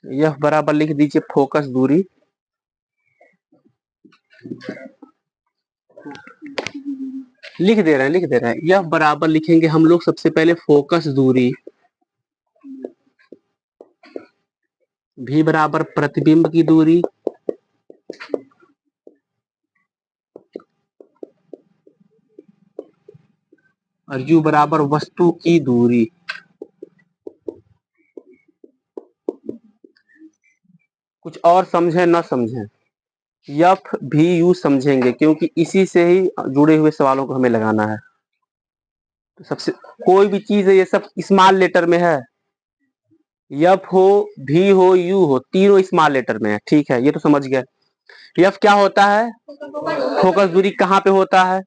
यह बराबर लिख दीजिए फोकस दूरी, लिख दे रहे हैं। यह बराबर लिखेंगे हम लोग सबसे पहले फोकस दूरी, भी बराबर प्रतिबिंब की दूरी, और यू बराबर वस्तु की दूरी। कुछ और समझे न समझे, एफ भी यू समझेंगे क्योंकि इसी से ही जुड़े हुए सवालों को हमें लगाना है। तो सबसे कोई भी चीज है ये सब स्मॉल लेटर में है, एफ हो भी हो यू हो तीनों स्मॉल लेटर में है। ठीक है, ये तो समझ गए। एफ क्या होता है, फोकस दूरी कहाँ पे होता है,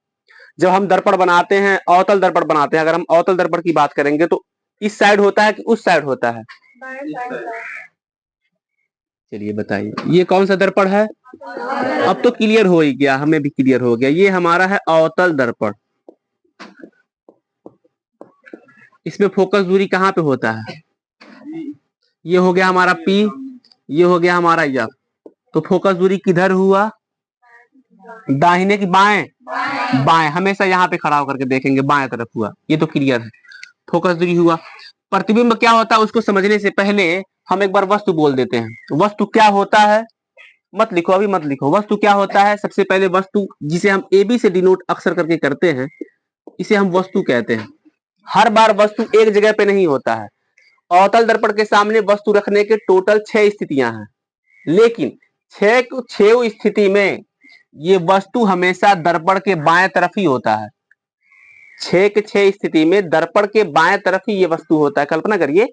जब हम दर्पण बनाते हैं, अवतल दर्पण बनाते हैं। अगर हम अवतल दर्पण की बात करेंगे तो इस साइड होता है कि उस साइड होता है? चलिए बताइए, ये कौन सा दर्पण है? अब तो क्लियर हो ही गया, हमें भी क्लियर हो गया, ये हमारा है अवतल दर्पण। इसमें फोकस दूरी कहाँ पे होता है? ये हो गया हमारा P, ये हो गया हमारा F। तो फोकस दूरी किधर हुआ, दाहिने की बाएं? बाएं, हमेशा यहाँ पे खड़ा होकर के देखेंगे, बाएं तरफ हुआ। ये तो क्लियर है, फोकस दूरी हुआ। प्रतिबिंब क्या होता है उसको समझने से पहले हम एक बार वस्तु बोल देते हैं। वस्तु क्या होता है, मत लिखो, अभी मत लिखो। वस्तु क्या होता है, सबसे पहले वस्तु जिसे हम AB से डिनोट अक्सर करके करते हैं, इसे हम वस्तु कहते हैं। हर बार वस्तु एक जगह पे नहीं होता है। अवतल दर्पण के सामने वस्तु रखने के टोटल 6 स्थितियां हैं, लेकिन 6 स्थिति में ये वस्तु हमेशा दर्पण के बाएं तरफ ही होता है। 6 के 6 स्थिति में दर्पण के बाएं तरफ ही ये वस्तु होता है। कल्पना करिए,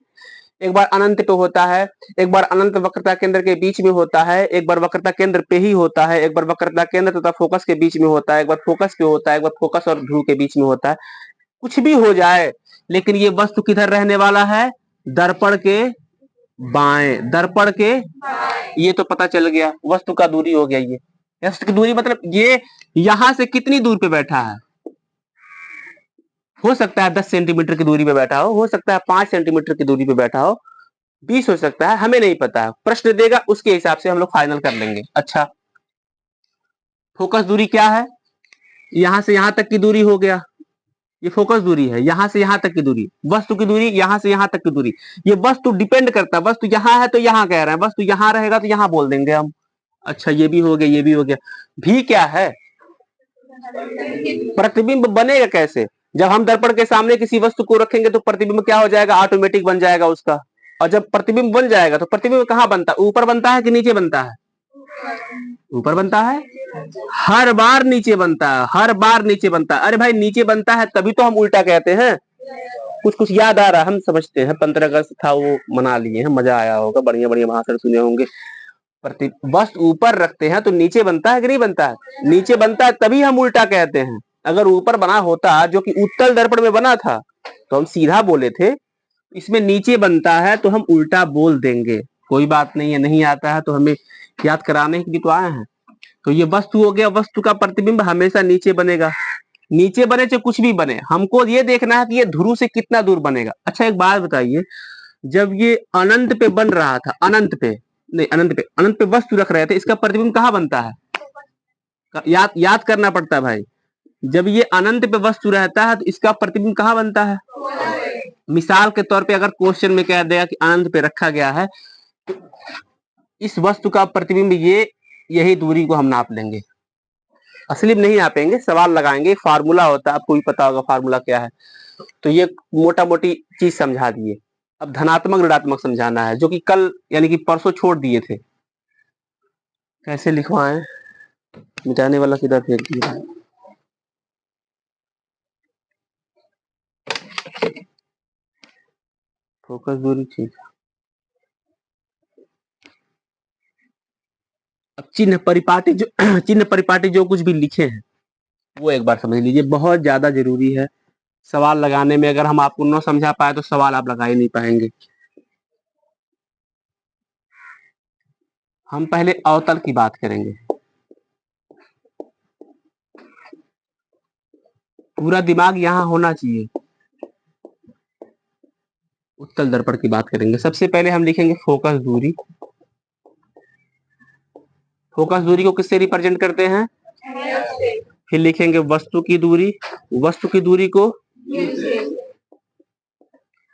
एक बार अनंत पे होता है, एक बार अनंत वक्रता केंद्र के बीच में होता है, एक बार वक्रता केंद्र पे ही होता है, एक बार वक्रता केंद्र तथा फोकस के बीच में होता है, एक बार फोकस पे होता है, एक बार फोकस और ध्रुव के बीच में होता है। कुछ भी हो जाए, लेकिन ये वस्तु किधर रहने वाला है, दर्पण के बाएं, दर्पण के, ये तो पता चल गया, वस्तु का दूरी हो गया। ये वस्तु की दूरी मतलब ये यहां से कितनी दूर पे बैठा है। हो सकता है 10 सेंटीमीटर की दूरी पे बैठा हो सकता है 5 सेंटीमीटर की दूरी पे बैठा हो, 20 हो सकता है, हमें नहीं पता है। प्रश्न देगा उसके हिसाब से हम लोग फाइनल कर लेंगे। अच्छा, फोकस दूरी क्या है, यहां से यहां तक की दूरी हो गया, ये फोकस दूरी है, यहां से यहां तक की दूरी। वस्तु की दूरी यहां से यहां तक की दूरी, ये वस्तु डिपेंड करता है, वस्तु यहां है तो यहां कह रहे हैं, वस्तु यहां रहेगा तो यहां बोल देंगे हम। अच्छा, ये भी हो गया, ये भी हो गया। भी क्या है, प्रतिबिंब बनेगा कैसे, जब हम दर्पण के सामने किसी वस्तु को रखेंगे तो प्रतिबिंब क्या हो जाएगा, ऑटोमेटिक बन जाएगा उसका। और जब प्रतिबिंब बन जाएगा तो प्रतिबिंब कहाँ बनता है, ऊपर बनता है कि नीचे बनता है? ऊपर बनता है, हर बार नीचे बनता है, हर बार नीचे बनता है। अरे भाई नीचे बनता है तभी तो हम उल्टा कहते हैं। कुछ कुछ याद आ रहा है, हम समझते हैं 15 अगस्त था वो मना लिए हैं, मजा आया होगा, बढ़िया बढ़िया भाषण सुने होंगे। प्रति वस्तु ऊपर रखते हैं तो नीचे बनता है कि नहीं बनता है? नीचे बनता है तभी हम उल्टा कहते हैं। अगर ऊपर बना होता, जो कि उत्तल दर्पण में बना था, तो हम सीधा बोले थे। इसमें नीचे बनता है तो हम उल्टा बोल देंगे, कोई बात नहीं है। नहीं आता है तो हमें याद कराने के लिए तो आए हैं। तो ये वस्तु हो गया, वस्तु का प्रतिबिंब हमेशा नीचे बनेगा। नीचे बने चाहे कुछ भी बने, हमको ये देखना है कि ये ध्रुव से कितना दूर बनेगा। अच्छा, एक बात बताइए, जब ये अनंत पे बन रहा था, अनंत पे नहीं, अनंत पे वस्तु रख रहे थे, इसका प्रतिबिंब कहाँ बनता है? याद करना पड़ता है भाई। जब ये अनंत पे वस्तु रहता है तो इसका प्रतिबिंब कहाँ बनता है? मिसाल के तौर पे अगर क्वेश्चन में कह देगा कि अनंत पे रखा गया है, तो इस वस्तु का प्रतिबिंब ये, यही दूरी को हम नाप लेंगे। असली में नहीं नापेंगे, सवाल लगाएंगे। एक फार्मूला होता है, आपको भी पता होगा फार्मूला क्या है। तो ये मोटा मोटी चीज समझा दिए। अब धनात्मक ऋणात्मक समझाना है, जो कि कल यानी कि परसों छोड़ दिए थे। कैसे लिखवाएं, मिटाने वाला किधर फेंक दिया? फोकस दूरी, ठीक। अब चिन्ह परिपाटी जो चिन्ह परिपाटी जो कुछ भी लिखे हैं वो एक बार समझ लीजिए, बहुत ज्यादा जरूरी है। सवाल लगाने में अगर हम आपको न समझा पाए तो सवाल आप लगा ही नहीं पाएंगे। हम पहले अवतल की बात करेंगे। पूरा दिमाग यहाँ होना चाहिए। उत्तल दर्पण की बात करेंगे। सबसे पहले हम लिखेंगे फोकस दूरी। फोकस दूरी को किससे रिप्रेजेंट करते हैं? फिर लिखेंगे वस्तु की दूरी। वस्तु की दूरी को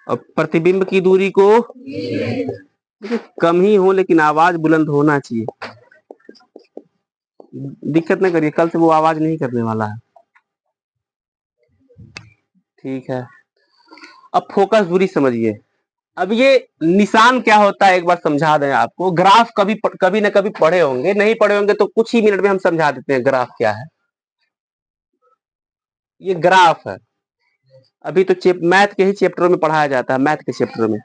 और प्रतिबिंब की दूरी को, कम ही हो लेकिन आवाज बुलंद होना चाहिए। दिक्कत नहीं करिए, कल से वो आवाज नहीं करने वाला है। ठीक है, अब फोकस दूरी समझिए। अब ये निशान क्या होता है एक बार समझा दें आपको। ग्राफ कभी न कभी पढ़े होंगे, नहीं पढ़े होंगे तो कुछ ही मिनट में हम समझा देते हैं ग्राफ क्या है। ये ग्राफ है, अभी तो मैथ के ही चैप्टरों में पढ़ाया जाता है, मैथ के चैप्टर में।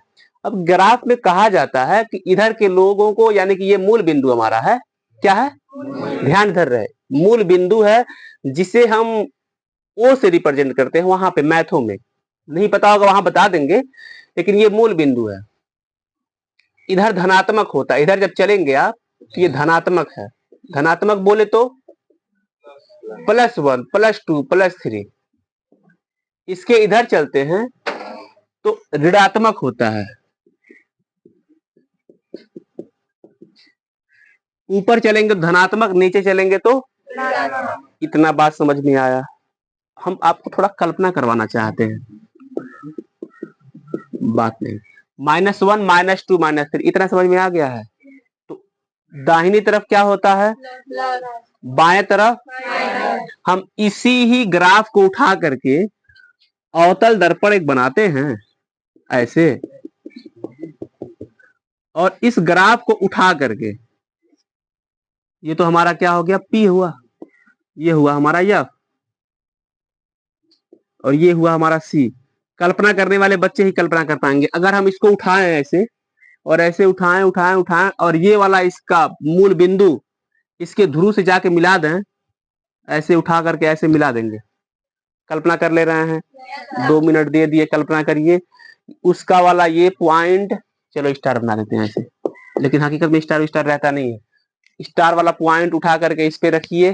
अब ग्राफ में कहा जाता है कि इधर के लोगों को, यानी कि ये मूल बिंदु हमारा है, क्या है? ध्यान धर रहे, मूल बिंदु है जिसे हम ओ से रिप्रेजेंट करते हैं वहां पे मैथों में। नहीं पता होगा वहां बता देंगे, लेकिन ये मूल बिंदु है। इधर धनात्मक होता है, इधर जब चलेंगे आप तो ये धनात्मक है। धनात्मक बोले तो +1 +2 +3। इसके इधर चलते हैं तो ऋणात्मक होता है। ऊपर चलेंगे तो धनात्मक, नीचे चलेंगे तो। इतना बात समझ में आया? हम आपको थोड़ा कल्पना करवाना चाहते हैं, बात नहीं। -1 -2 -3 इतना समझ में आ गया है। तो दाहिनी तरफ क्या होता है? बाएं तरफ। हम इसी ही ग्राफ को उठा करके अवतल दर्पण एक बनाते हैं ऐसे, और इस ग्राफ को उठा करके, ये तो हमारा क्या हो गया? P हुआ, ये हुआ हमारा F, और ये हुआ हमारा C। कल्पना करने वाले बच्चे ही कल्पना कर पाएंगे। अगर हम इसको उठाएं ऐसे और ऐसे उठाएं उठाएं उठाएं और ये वाला इसका मूल बिंदु इसके ध्रुव से जाके मिला दें, ऐसे उठा करके ऐसे मिला देंगे। कल्पना कर ले रहे हैं? 2 मिनट दे दिए, कल्पना करिए। उसका वाला ये पॉइंट, चलो स्टार बना देते हैं ऐसे, लेकिन हकीकत में स्टार स्टार रहता नहीं है। स्टार वाला पॉइंट उठा करके इस पे रखिए,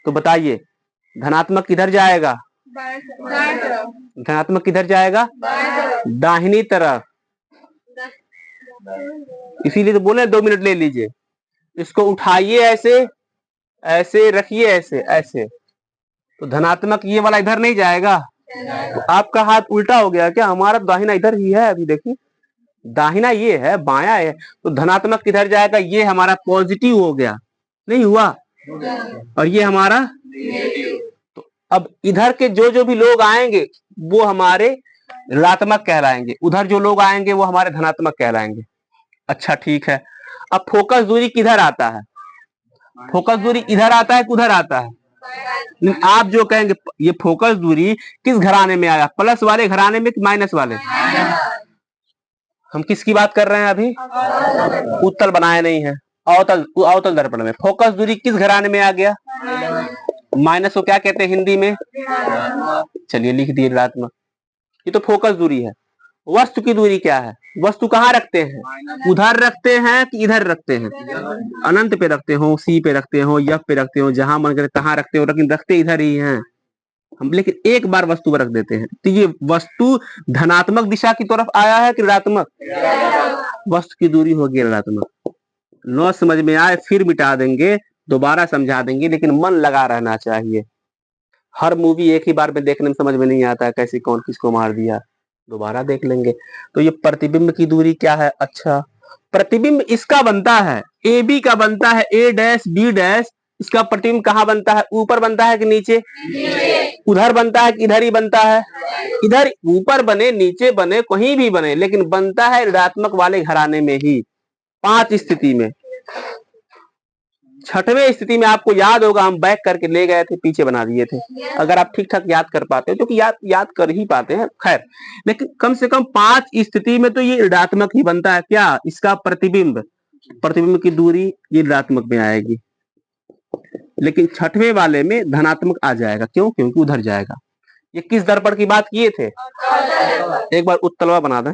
तो बताइए धनात्मक किधर जाएगा? धनात्मक किधर जाएगा? दाहिनी तरफ। इसीलिए तो बोले 2 मिनट ले लीजिए। इसको उठाइए ऐसे, ऐसे रखिए, ऐसे ऐसे, तो धनात्मक ये वाला इधर नहीं जाएगा? तो आपका हाथ उल्टा हो गया क्या? हमारा दाहिना इधर ही है, अभी देखिए दाहिना ये है, बायां है, तो धनात्मक किधर जाएगा? ये हमारा पॉजिटिव हो गया, नहीं हुआ? और ये हमारा। तो अब इधर के जो भी लोग आएंगे वो हमारे ऋणात्मक कहलाएंगे, उधर जो लोग आएंगे वो हमारे धनात्मक कहलाएंगे। अच्छा ठीक है, अब फोकस दूरी किधर आता है? फोकस दूरी इधर आता है कि उधर आता है? आप जो कहेंगे ये फोकस दूरी किस घराने में आया? प्लस वाले घराने में कि माइनस वाले? हम किसकी बात कर रहे हैं अभी? उत्तल बनाया नहीं है, अवतल, अवतल दर्पण में। फोकस दूरी किस घराने में आ गया? माइनस को क्या कहते हैं हिंदी में? चलिए लिख दिए ऋणात्मक। ये तो फोकस दूरी है। वस्तु की दूरी क्या है? वस्तु कहाँ रखते हैं? उधर रखते हैं कि इधर रखते हैं? अनंत पे रखते हो, सी पे रखते हो, एफ पे रखते हो, जहां मन करे तहां रखते हो, लेकिन रखते इधर ही हैं हम। लेकिन एक बार वस्तु पर रख देते हैं, तो ये वस्तु धनात्मक दिशा की तरफ आया है कि ऋणात्मक? वस्तु की दूरी होगी ऋणात्मक। न समझ में आए फिर मिटा देंगे, दोबारा समझा देंगे, लेकिन मन लगा रहना चाहिए। हर मूवी एक ही बार में देखने में समझ में नहीं आता है, कैसे कौन किसको मार दिया, दोबारा देख लेंगे। तो ये प्रतिबिंब की दूरी क्या है? अच्छा, प्रतिबिंब इसका बनता है, ए बी का बनता है, A डैश B डैश। इसका प्रतिबिंब कहाँ बनता है? ऊपर बनता है कि नीचे? उधर बनता है कि इधर ही बनता है? इधर। ऊपर बने नीचे बने कहीं भी बने, लेकिन बनता है ऋणात्मक वाले घराने में ही। 5 स्थिति में। 6वें स्थिति में आपको याद होगा हम बैक करके ले गए थे, पीछे बना दिए थे। अगर आप ठीक ठाक याद कर पाते हो, जो कि याद कर ही पाते हैं, खैर, लेकिन कम से कम 5 स्थिति में तो ये ऋणात्मक ही बनता है। क्या? इसका प्रतिबिंब, प्रतिबिंब की दूरी ये ऋणात्मक में आएगी, लेकिन 6वें वाले में धनात्मक आ जाएगा। क्यों? क्योंकि उधर जाएगा। ये किस दर्पण की बात किए थे? एक बार उत्तलवा बना दें।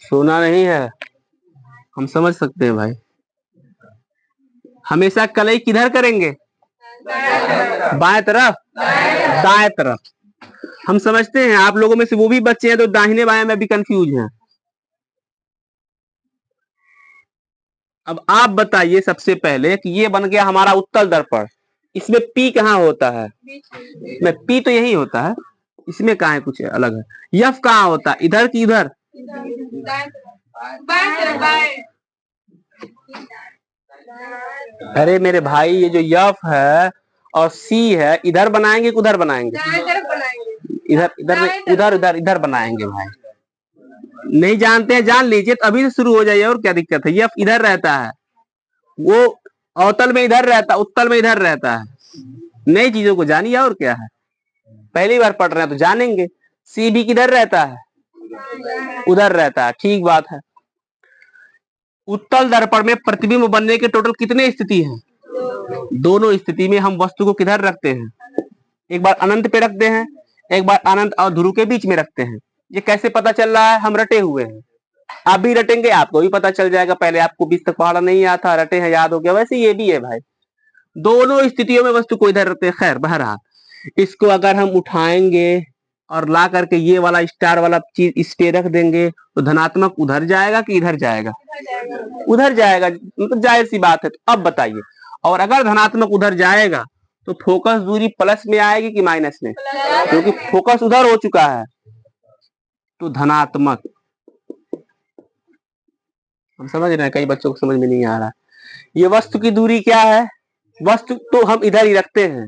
सोना नहीं है, हम समझ सकते हैं भाई। हमेशा कलई किधर करेंगे? बाएं तरफ, दाएं तरफ। हम समझते हैं, आप लोगों में से वो भी बच्चे हैं तो दाहिने बाएं में भी कंफ्यूज हैं। अब आप बताइए सबसे पहले कि ये बन गया हमारा उत्तल दर्पण, इसमें पी कहाँ होता है? में पी तो यही होता है, इसमें कहाँ है कुछ अलग है? यफ कहाँ होता है, इधर की इधर? अरे मेरे भाई, ये जो यफ है और सी है, इधर बनाएंगे कि उधर बनाएंगे? इधर इधर उधर उधर इधर बनाएंगे भाई। नहीं जानते हैं, जान लीजिए तो अभी से शुरू हो जाइए, और क्या दिक्कत है? यफ इधर रहता है, वो अवतल में इधर रहता है, उत्तल में इधर रहता है। नई चीजों को जानिए, और क्या है, पहली बार पढ़ रहे हैं तो जानेंगे। सी भी किधर रहता है? उधर रहता है, ठीक बात है। उत्तल दर्पण में प्रतिबिंब बनने के टोटल कितने स्थिति हैं? दोनों स्थिति में हम वस्तु को किधर रखते हैं? एक बार अनंत पे रखते हैं, एक बार अनंत और ध्रुव के बीच में रखते हैं। ये कैसे पता चल रहा है? हम रटे हुए हैं, आप भी रटेंगे, आपको भी पता चल जाएगा। पहले आपको 20 तक पढ़ा नहीं आता, रटे हैं, याद हो गया। वैसे ये भी है भाई, दोनों स्थितियों में वस्तु को इधर रखते हैं। खैर बहरहाल, इसको अगर हम उठाएंगे और ला करके ये वाला स्टार वाला चीज इस पे रख देंगे तो धनात्मक उधर जाएगा कि इधर जाएगा? उधर जाएगा, मतलब जाहिर सी बात है। तो अब बताइए, और अगर धनात्मक उधर जाएगा तो फोकस दूरी प्लस में आएगी कि माइनस में? क्योंकि फोकस उधर हो चुका है, तो धनात्मक। हम समझ रहे हैं, कई बच्चों को समझ में नहीं आ रहा। ये वस्तु की दूरी क्या है? वस्तु तो हम इधर ही रखते हैं,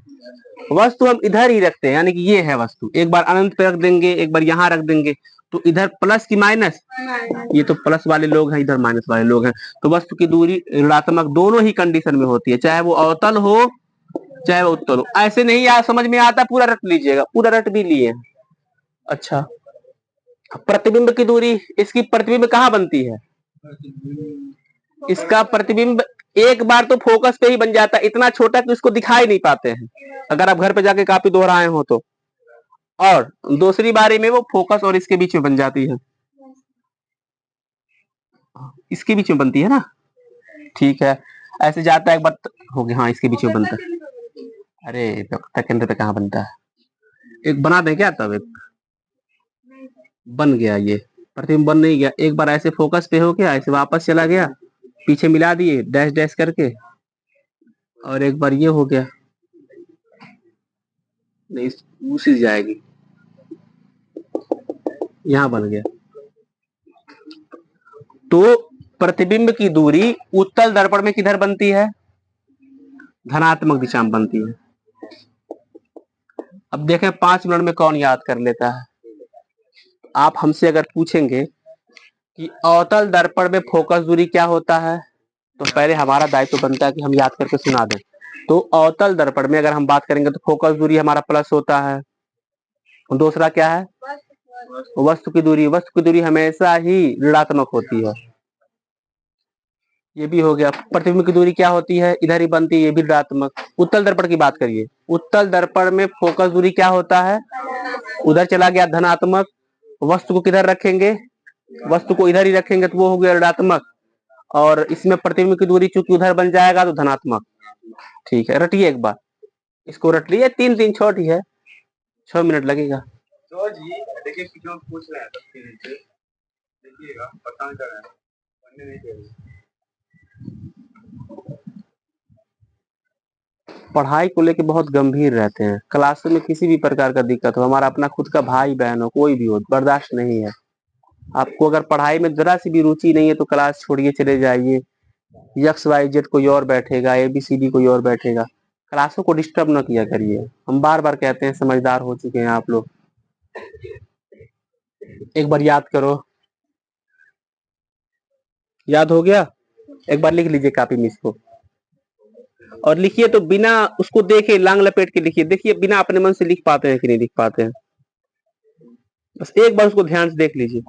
वस्तु हम इधर ही रखते हैं, यानी कि ये है वस्तु। एक बार अनंत पे रख देंगे, एक बार यहाँ रख देंगे, तो इधर प्लस की माइनस? ये तो प्लस वाले लोग हैं, इधर माइनस वाले लोग हैं। तो वस्तु की दूरी ऋणात्मक दोनों ही कंडीशन में होती है, चाहे वो अवतल हो चाहे वो उत्तल हो। ऐसे नहीं समझ में आता, पूरा रट लीजिएगा, पूरा रट भी लिए। अच्छा, प्रतिबिंब की दूरी, इसकी प्रतिबिंब कहाँ बनती है? इसका प्रतिबिंब एक बार तो फोकस पे ही बन जाता है, इतना छोटा कि उसको दिखाई नहीं पाते हैं, अगर आप घर पे जाके कापी दोहराए हो तो। और दूसरी बारी में वो फोकस और इसके बीच में बन जाती है, इसके बीच में बनती है ना, ठीक है। ऐसे जाता है एक बार हो गया, हाँ इसके बीच में बनता है। अरे सेकंड पे कहाँ बनता है? एक बना दे क्या, तब एक बन गया। ये प्रतिबिंब बन नहीं गया, एक बार ऐसे फोकस पे हो गया, ऐसे वापस चला गया, पीछे मिला दिए डैश डैश करके, और एक बार ये हो गया, नहीं उसी जाएगी, यहाँ बन गया। तो प्रतिबिंब की दूरी उत्तल दर्पण में किधर बनती है? धनात्मक दिशा में बनती है। अब देखें 5 मिनट में कौन याद कर लेता है। आप हमसे अगर पूछेंगे कि अवतल दर्पण में फोकस दूरी क्या होता है, तो पहले हमारा दायित्व बनता है कि हम याद करके सुना दें। तो अवतल दर्पण में अगर हम बात करेंगे तो फोकस दूरी हमारा प्लस होता है। दूसरा क्या है? वस्तु की दूरी, वस्तु की दूरी हमेशा ही ऋणात्मक होती है। ये भी हो गया। प्रतिबिंब की दूरी क्या होती है? इधर ही बनती है, ये भी ऋणात्मक। उत्तल दर्पण की बात करिए, उत्तल दर्पण में फोकस दूरी क्या होता है? उधर चला गया, धनात्मक। वस्तु को किधर रखेंगे? वस्तु को इधर ही रखेंगे, तो वो हो गया ऋणात्मक। और इसमें प्रतिबिंब की दूरी चूंकि उधर बन जाएगा तो धनात्मक। ठीक है, रटिए एक बार, इसको रट लिए। 3 छोटी है, 6 मिनट लगेगा। तो जी देखिए, जो पूछ रहे हैं देखिएगा, पता कर रहे हैं। पढ़ाई को लेके बहुत गंभीर रहते हैं। क्लास में किसी भी प्रकार का दिक्कत हो, हमारा अपना खुद का भाई बहन हो, कोई भी हो, बर्दाश्त नहीं है। आपको अगर पढ़ाई में जरा सी भी रुचि नहीं है तो क्लास छोड़िए, चले जाइए। एक्स वाई जेड कोई और बैठेगा, ABCD कोई और बैठेगा। क्लासों को डिस्टर्ब ना किया करिए। हम बार बार कहते हैं, समझदार हो चुके हैं आप लोग। एक बार याद करो, याद हो गया? एक बार लिख लीजिए कापी में इसको, और लिखिए तो बिना उसको देखे, लांग लपेट के लिखिए। देखिए बिना अपने मन से लिख पाते हैं कि नहीं लिख पाते हैं, बस एक बार उसको ध्यान से देख लीजिए।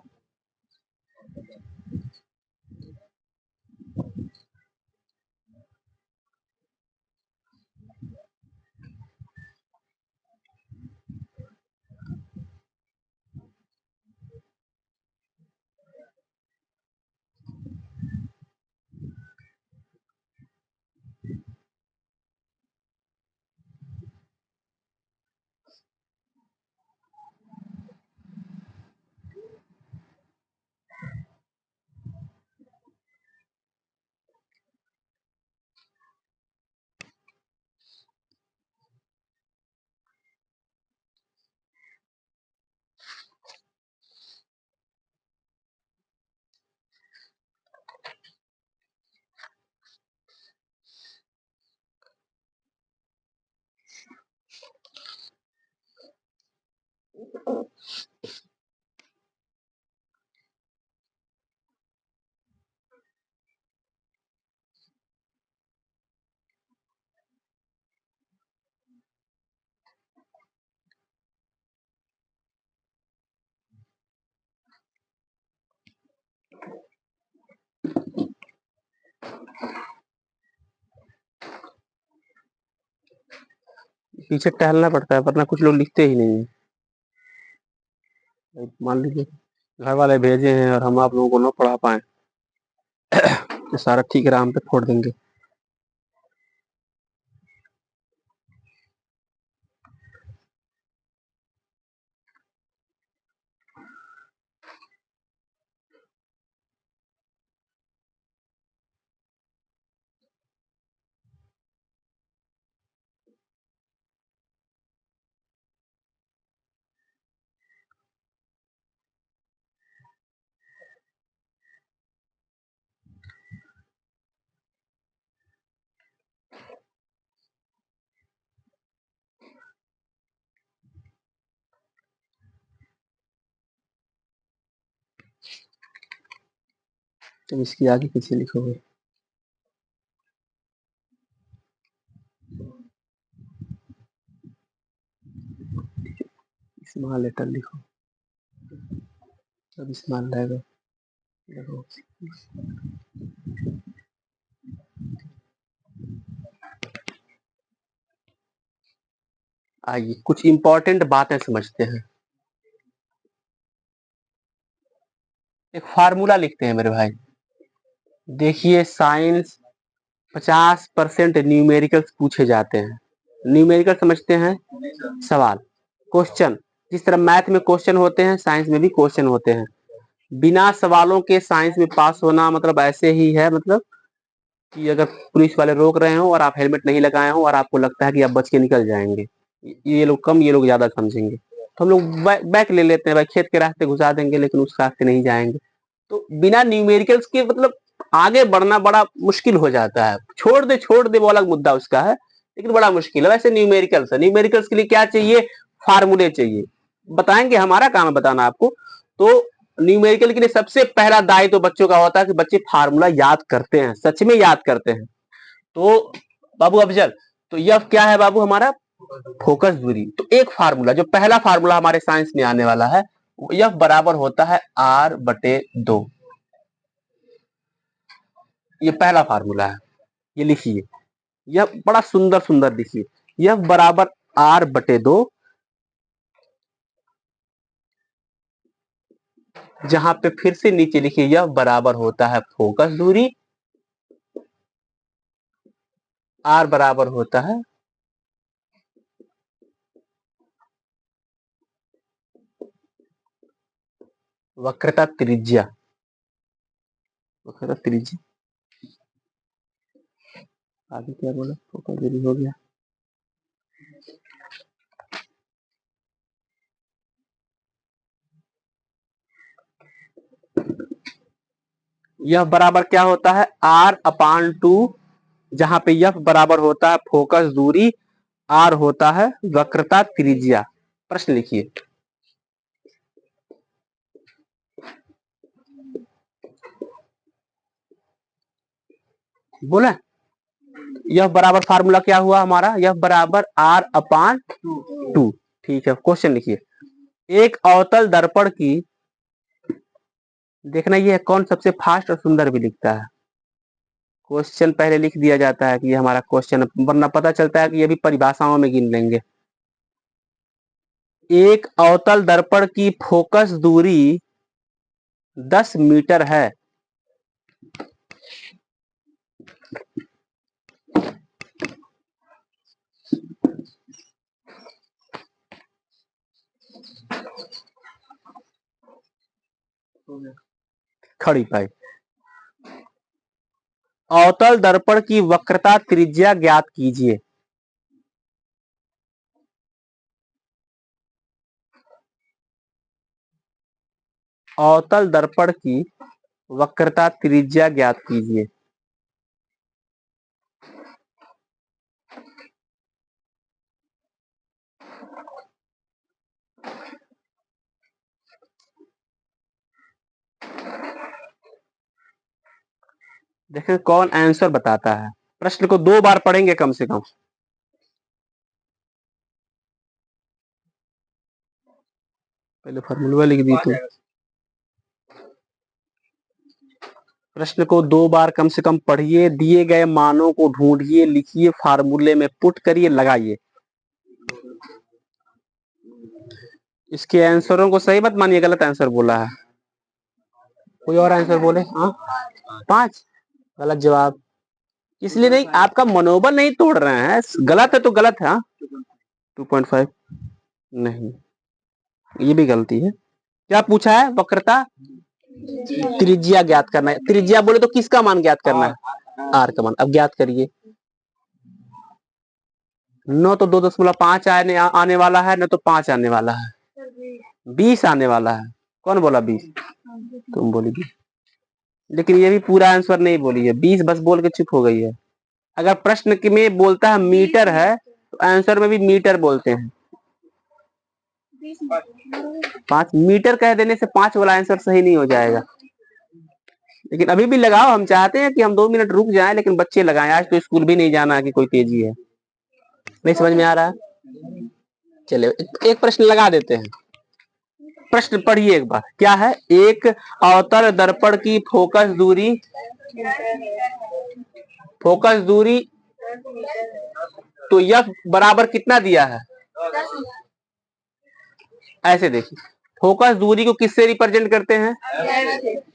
पीछे टहलना पड़ता है, वरना कुछ लोग लिखते ही नहीं है। मान लीजिए घर वाले भेजे हैं और हम आप लोगों को ना पढ़ा पाए तो सारा ठीक राम पे फोड़ देंगे। तुम इसकी आगे पीछे लिखोगे। स्मॉल लेटर लिखो, अब स्मॉल रहेगा। देखो आइए कुछ इंपॉर्टेंट बातें समझते हैं। एक फार्मूला लिखते हैं मेरे भाई। देखिए साइंस 50% न्यूमेरिकल्स पूछे जाते हैं। न्यूमेरिकल समझते हैं, सवाल, क्वेश्चन। जिस तरह मैथ में क्वेश्चन होते हैं, साइंस में भी क्वेश्चन होते हैं। बिना सवालों के साइंस में पास होना मतलब ऐसे ही है, मतलब कि अगर पुलिस वाले रोक रहे हो और आप हेलमेट नहीं लगाए हो और आपको लगता है कि आप बच के निकल जाएंगे, ये लोग कम, ये लोग ज्यादा समझेंगे। तो हम लोग बैक ले लेते हैं भाई, खेत के रास्ते घुसा देंगे लेकिन उस रास्ते नहीं जाएंगे। तो बिना न्यूमेरिकल्स के मतलब आगे बढ़ना बड़ा मुश्किल हो जाता है। छोड़ दे वो अलग मुद्दा उसका है, लेकिन बड़ा मुश्किल है। वैसे न्यूमेरिकल्स है, न्यूमेरिकल्स के लिए क्या चाहिए, फार्मूले चाहिए। बताएंगे, हमारा काम है बताना आपको। तो न्यूमेरिकल के लिए सबसे पहला दायित्व तो बच्चों का होता है कि बच्चे फार्मूला याद करते हैं, सच में याद करते हैं। तो बाबू अफजल, तो यह क्या है बाबू हमारा, फोकस दूरी। तो एक फार्मूला, जो पहला फार्मूला हमारे साइंस में आने वाला है, यह बराबर होता है r/2। ये पहला फार्मूला है, ये लिखिए। यह बड़ा सुंदर सुंदर लिखिए, यह बराबर r/2, जहां पे फिर से नीचे लिखिए यह बराबर होता है फोकस दूरी, r बराबर होता है वक्रता त्रिज्या। वक्रता त्रिज्या, आगे क्या बोला, फोकस दूरी हो गया। यह बराबर क्या होता है, r/2, जहां पे यह बराबर होता है फोकस दूरी, r होता है वक्रता त्रिज्या। प्रश्न लिखिए। बोला, यह बराबर फार्मूला क्या हुआ हमारा, यह बराबर r/2। ठीक है, क्वेश्चन लिखिए। एक अवतल दर्पण की, देखना ये कौन सबसे फास्ट और सुंदर भी लिखता है। क्वेश्चन पहले लिख दिया जाता है कि ये हमारा क्वेश्चन, वरना पता चलता है कि ये भी परिभाषाओं में गिन लेंगे। एक अवतल दर्पण की फोकस दूरी 10 मीटर है। खड़ी पाई। अवतल दर्पण की वक्रता त्रिज्या ज्ञात कीजिए। अवतल दर्पण की वक्रता त्रिज्या ज्ञात कीजिए। देखें कौन आंसर बताता है। प्रश्न को 2 बार पढ़ेंगे कम से कम। पहले फॉर्मूला लिख दी तो प्रश्न को 2 बार कम से कम पढ़िए, दिए गए मानों को ढूंढिए, लिखिए, फार्मूले में पुट करिए, लगाइए। इसके आंसरों को सही मत मानिए, गलत आंसर बोला है। कोई और आंसर बोले। हाँ 5 गलत जवाब। इसलिए नहीं, आपका मनोबल नहीं तोड़ रहे हैं, गलत है तो गलत है। 2.5 नहीं, ये भी गलती है। क्या पूछा है? वक्रता त्रिज्या ज्ञात करना है। त्रिज्या बोले तो किसका मान ज्ञात करना है? आर का मान। अब ज्ञात करिए। 9 तो 2.5 आने वाला है, न तो 5 आने वाला है, 20 आने वाला है। कौन बोला 20? तुम बोली 20। लेकिन ये भी पूरा आंसर नहीं बोली है, 20 बस बोल के चुप हो गई है। अगर प्रश्न में बोलता है मीटर है तो आंसर में भी मीटर बोलते हैं। 5 मीटर कह देने से 5 वाला आंसर सही नहीं हो जाएगा। लेकिन अभी भी लगाओ, हम चाहते हैं कि हम 2 मिनट रुक जाएं, लेकिन बच्चे लगाएं। आज तो स्कूल भी नहीं जाना कि कोई तेजी है। नहीं समझ में आ रहा? चलिए एक प्रश्न लगा देते हैं। प्रश्न पढ़िए एक बार। क्या है? एक अवतल दर्पण की फोकस दूरी तो यह बराबर कितना दिया है? ऐसे देखिए, फोकस दूरी को किससे रिप्रेजेंट करते हैं?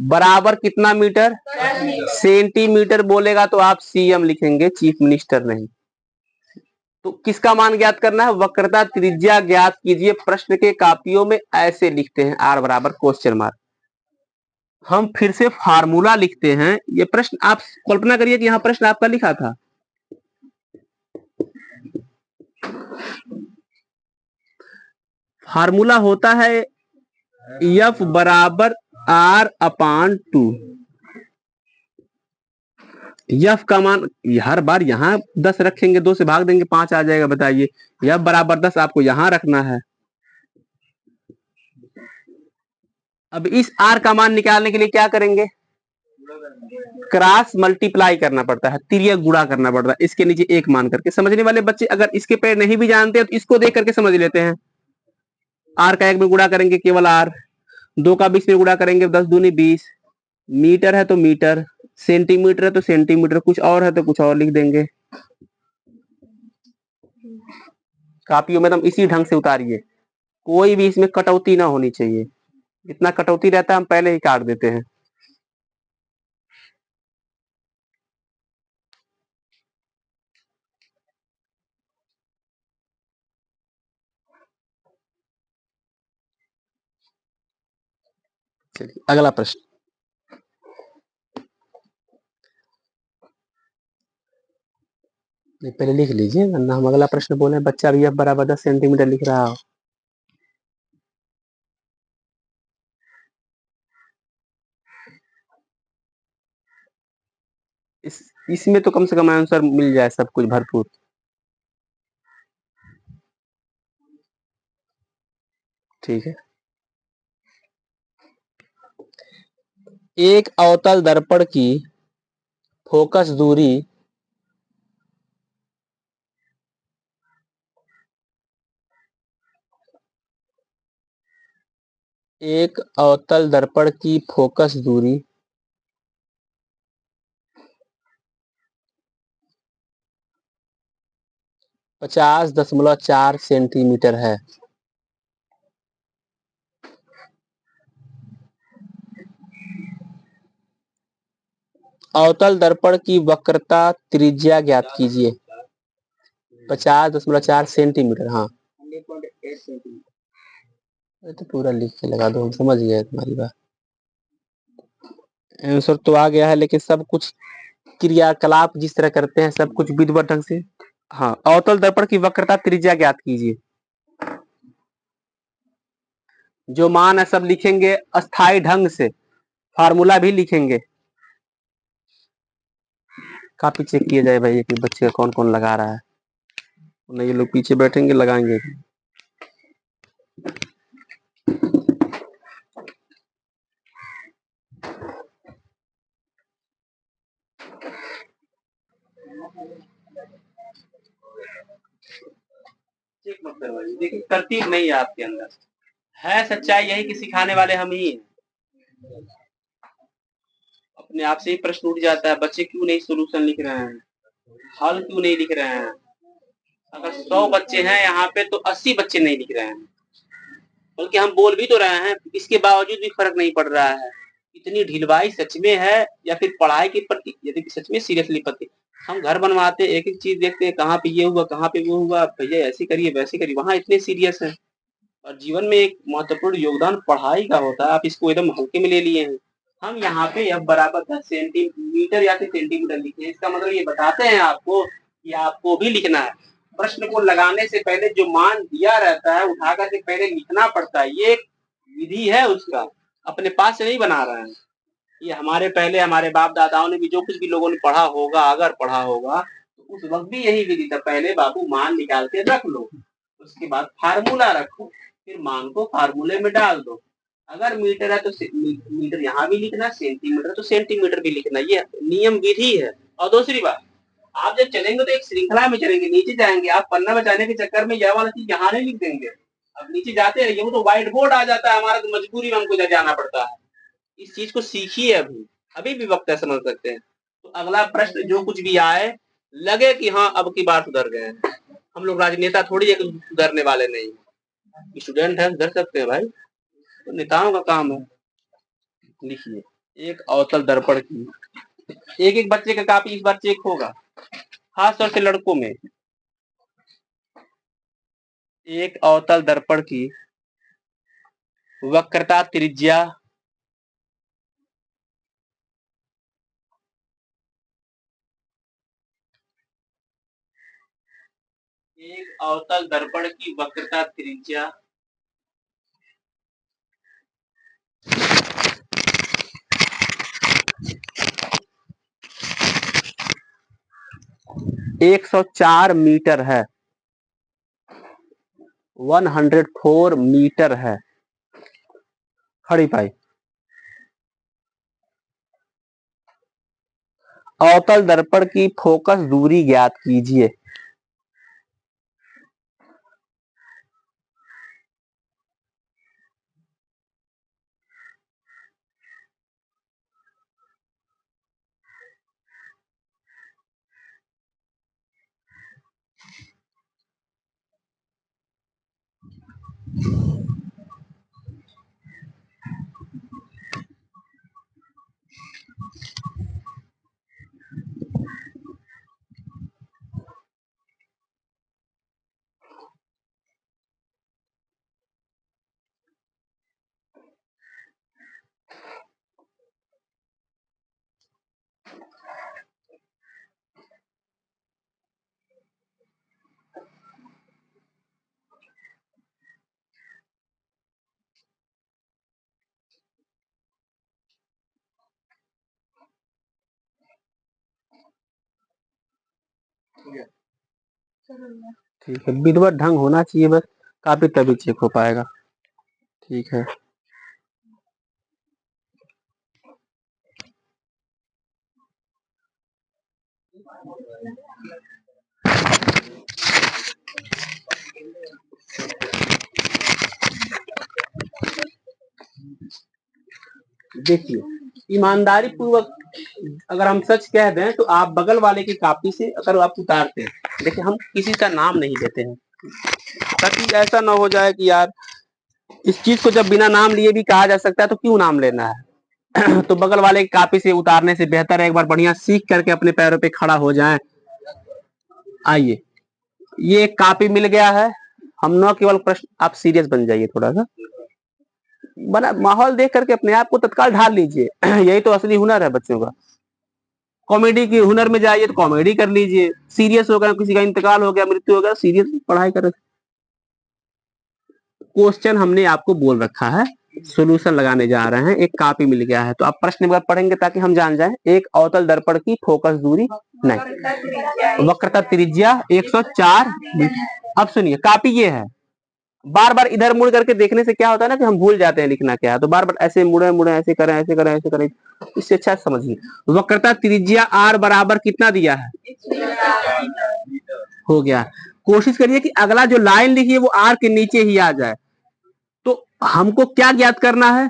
बराबर कितना मीटर? सेंटीमीटर बोलेगा तो आप सीएम लिखेंगे, चीफ मिनिस्टर नहीं। तो किसका मान ज्ञात करना है? वक्रता त्रिज्या ज्ञात कीजिए। प्रश्न के कापियों में ऐसे लिखते हैं, आर बराबर क्वेश्चन मार्क। हम फिर से फार्मूला लिखते हैं। ये प्रश्न आप कल्पना करिए कि यहाँ प्रश्न आपका लिखा था। फार्मूला होता है एफ बराबर आर अपान 2। एफ का मान हर बार यहाँ 10 रखेंगे, 2 से भाग देंगे 5 आ जाएगा। बताइए, एफ बराबर 10 आपको यहां रखना है। अब इस आर का मान निकालने के लिए क्या करेंगे? क्रॉस मल्टीप्लाई करना पड़ता है, तिर्यक गुणा करना पड़ता है इसके नीचे एक मान करके। समझने वाले बच्चे अगर इसके पेड़ नहीं भी जानते हैं तो इसको देख करके समझ लेते हैं। आर का 1 में गुणा करेंगे केवल आर, 2 का 20 में गुणा करेंगे 10 दूनी 20। मीटर है तो मीटर, सेंटीमीटर है तो सेंटीमीटर, कुछ और है तो कुछ और लिख देंगे। कापियों में तुम इसी ढंग से उतारिए, कोई भी इसमें कटौती ना होनी चाहिए। इतना कटौती रहता है हम पहले ही काट देते हैं। चलिए अगला प्रश्न। नहीं पहले लिख लीजिए, वरना हम अगला प्रश्न बोले बच्चा भी एफ बराबर 10 सेंटीमीटर लिख रहा हो। इसमें तो कम से कम आंसर मिल जाए सब कुछ भरपूर। ठीक है। एक अवतल दर्पण की फोकस दूरी एक अवतल दर्पण की फोकस दूरी 50.4 सेंटीमीटर है। अवतल दर्पण की वक्रता त्रिज्या ज्ञात कीजिए। 50.4 सेंटीमीटर। हाँ तो पूरा लिख के लगा दो, हम समझ गए तुम्हारी बात। आंसर तो आ गया है, लेकिन सब कुछ क्रियाकलाप जिस तरह करते हैं सब कुछ विधिवत ढंग से। हाँ, अवतल दर्पण की वक्रता त्रिज्या ज्ञात कीजिए। जो मान है सब लिखेंगे अस्थाई ढंग से, फार्मूला भी लिखेंगे। काफी चेक किया जाए भाई कि बच्चे का कौन कौन लगा रहा है। नहीं ये लोग पीछे बैठेंगे लगाएंगे। चेक मत करवाइए, देखिए तरतीब नहीं है आपके अंदर। है सच्चाई यही कि सिखाने वाले हम ही हैं। अपने आप से ही प्रश्न उठ जाता है, बच्चे क्यों नहीं सोल्यूशन लिख रहे हैं, हल क्यों नहीं लिख रहे हैं। अगर 100 बच्चे हैं यहाँ पे तो 80 बच्चे नहीं लिख रहे हैं। बल्कि हम बोल भी तो रहे हैं, इसके बावजूद भी फर्क नहीं पड़ रहा है। इतनी ढीलवाई सच में है या फिर पढ़ाई के प्रति यदि सच में सीरियसली पढ़ते, हम घर बनवाते एक एक चीज देखते हैं, कहाँ पे ये हुआ, कहाँ पे वो हुआ, भैया ऐसे करिए वैसे करिए, वहां इतने सीरियस है। और जीवन में एक महत्वपूर्ण योगदान पढ़ाई का होता है, आप इसको एकदम हल्के में ले लिए हैं। हम यहाँ पे अब बराबर 10 सेंटीमीटर या फिर सेंटीमीटर लिखे हैं, इसका मतलब ये बताते हैं आपको कि आपको भी लिखना है। प्रश्न को लगाने से पहले जो मान दिया रहता है उठा करके पहले लिखना पड़ता है, ये एक विधि है उसका, अपने पास से नहीं बना रहे हैं। ये हमारे पहले हमारे बाप दादाओं ने भी जो कुछ भी लोगों ने पढ़ा होगा, अगर पढ़ा होगा तो उस वक्त भी यही विधि था, पहले बाबू मान निकाल के रख लो, उसके बाद फार्मूला रखो, फिर मान को फार्मूले में डाल दो। अगर मीटर है तो मीटर यहाँ भी लिखना, सेंटीमीटर तो सेंटीमीटर भी लिखना, ये नियम विधि है। और दूसरी बात, आप जब चलेंगे तो एक श्रृंखला में चलेंगे, नीचे जाएंगे आप पन्ना बचाने के चक्कर में यह वाला चीज यहाँ नहीं लिख देंगे, अब नीचे जाते रहिए, वो तो व्हाइट बोर्ड आ जाता है हमारा, तो मजबूरी में हमको जाना पड़ता है। इस चीज को सीखिए, अभी अभी भी वक्त है, समझ सकते हैं। तो अगला प्रश्न जो कुछ भी आए, लगे कि हाँ अब की बार सुधर गए। हम लोग राजनेता थोड़ी है, सुधरने वाले नहीं, स्टूडेंट है, सुधर सकते हैं भाई, तो नेताओं का काम है। लिखिए, एक अवतल दर्पण की, एक एक बच्चे का कापी इस बार चेक होगा, खास तौर से लड़कों में। एक अवतल दर्पण की वक्रता त्रिज्या एक अवतल दर्पण की वक्रता त्रिज्या 104 मीटर है, 104 मीटर है। खड़ी पाई। अवतल दर्पण की फोकस दूरी ज्ञात कीजिए। ठीक है, विधिवत ढंग होना चाहिए बस, काफी तभी चेक हो पाएगा। ठीक है, देखिए ईमानदारी पूर्वक अगर हम सच कह दें तो आप बगल वाले की कॉपी से अगर आप उतारते हैं, देखिए हम किसी का नाम नहीं लेते हैं, ताकि ऐसा ना हो जाए कि यार इस चीज को जब बिना नाम लिए भी कहा जा सकता है तो क्यों नाम लेना है। तो बगल वाले की कॉपी से उतारने से बेहतर है एक बार बढ़िया सीख करके अपने पैरों पे खड़ा हो जाएं। आइए, ये एक कॉपी मिल गया है, हम न केवल प्रश्न, आप सीरियस बन जाइए थोड़ा सा, बना माहौल देख करके अपने आप को तत्काल ढाल लीजिए। यही तो असली हुनर है बच्चों का। कॉमेडी की हुनर में जाइए तो कॉमेडी कर लीजिए, सीरियस हो गया, किसी का इंतकाल हो गया, मृत्यु हो गया, सीरियस पढ़ाई कर। क्वेश्चन हमने आपको बोल रखा है, सोल्यूशन लगाने जा रहे हैं, एक कॉपी मिल गया है तो आप प्रश्न बार पढ़ेंगे ताकि हम जान जाएं। एक अवतल दर्पण की फोकस दूरी नहीं, वक्रता त्रिज्या 104 मीटर। अब सुनिए, कॉपी ये है, बार बार इधर मुड़ करके देखने से क्या होता है ना कि हम भूल जाते हैं लिखना क्या है, तो बार बार ऐसे मुड़े मुड़े ऐसे करें ऐसे करें ऐसे करें, इससे अच्छा समझिए। वक्रता त्रिज्या r बराबर कितना दिया है, हो गया। कोशिश करिए कि अगला जो लाइन लिखी है वो r के नीचे ही आ जाए। तो हमको क्या ज्ञात करना है,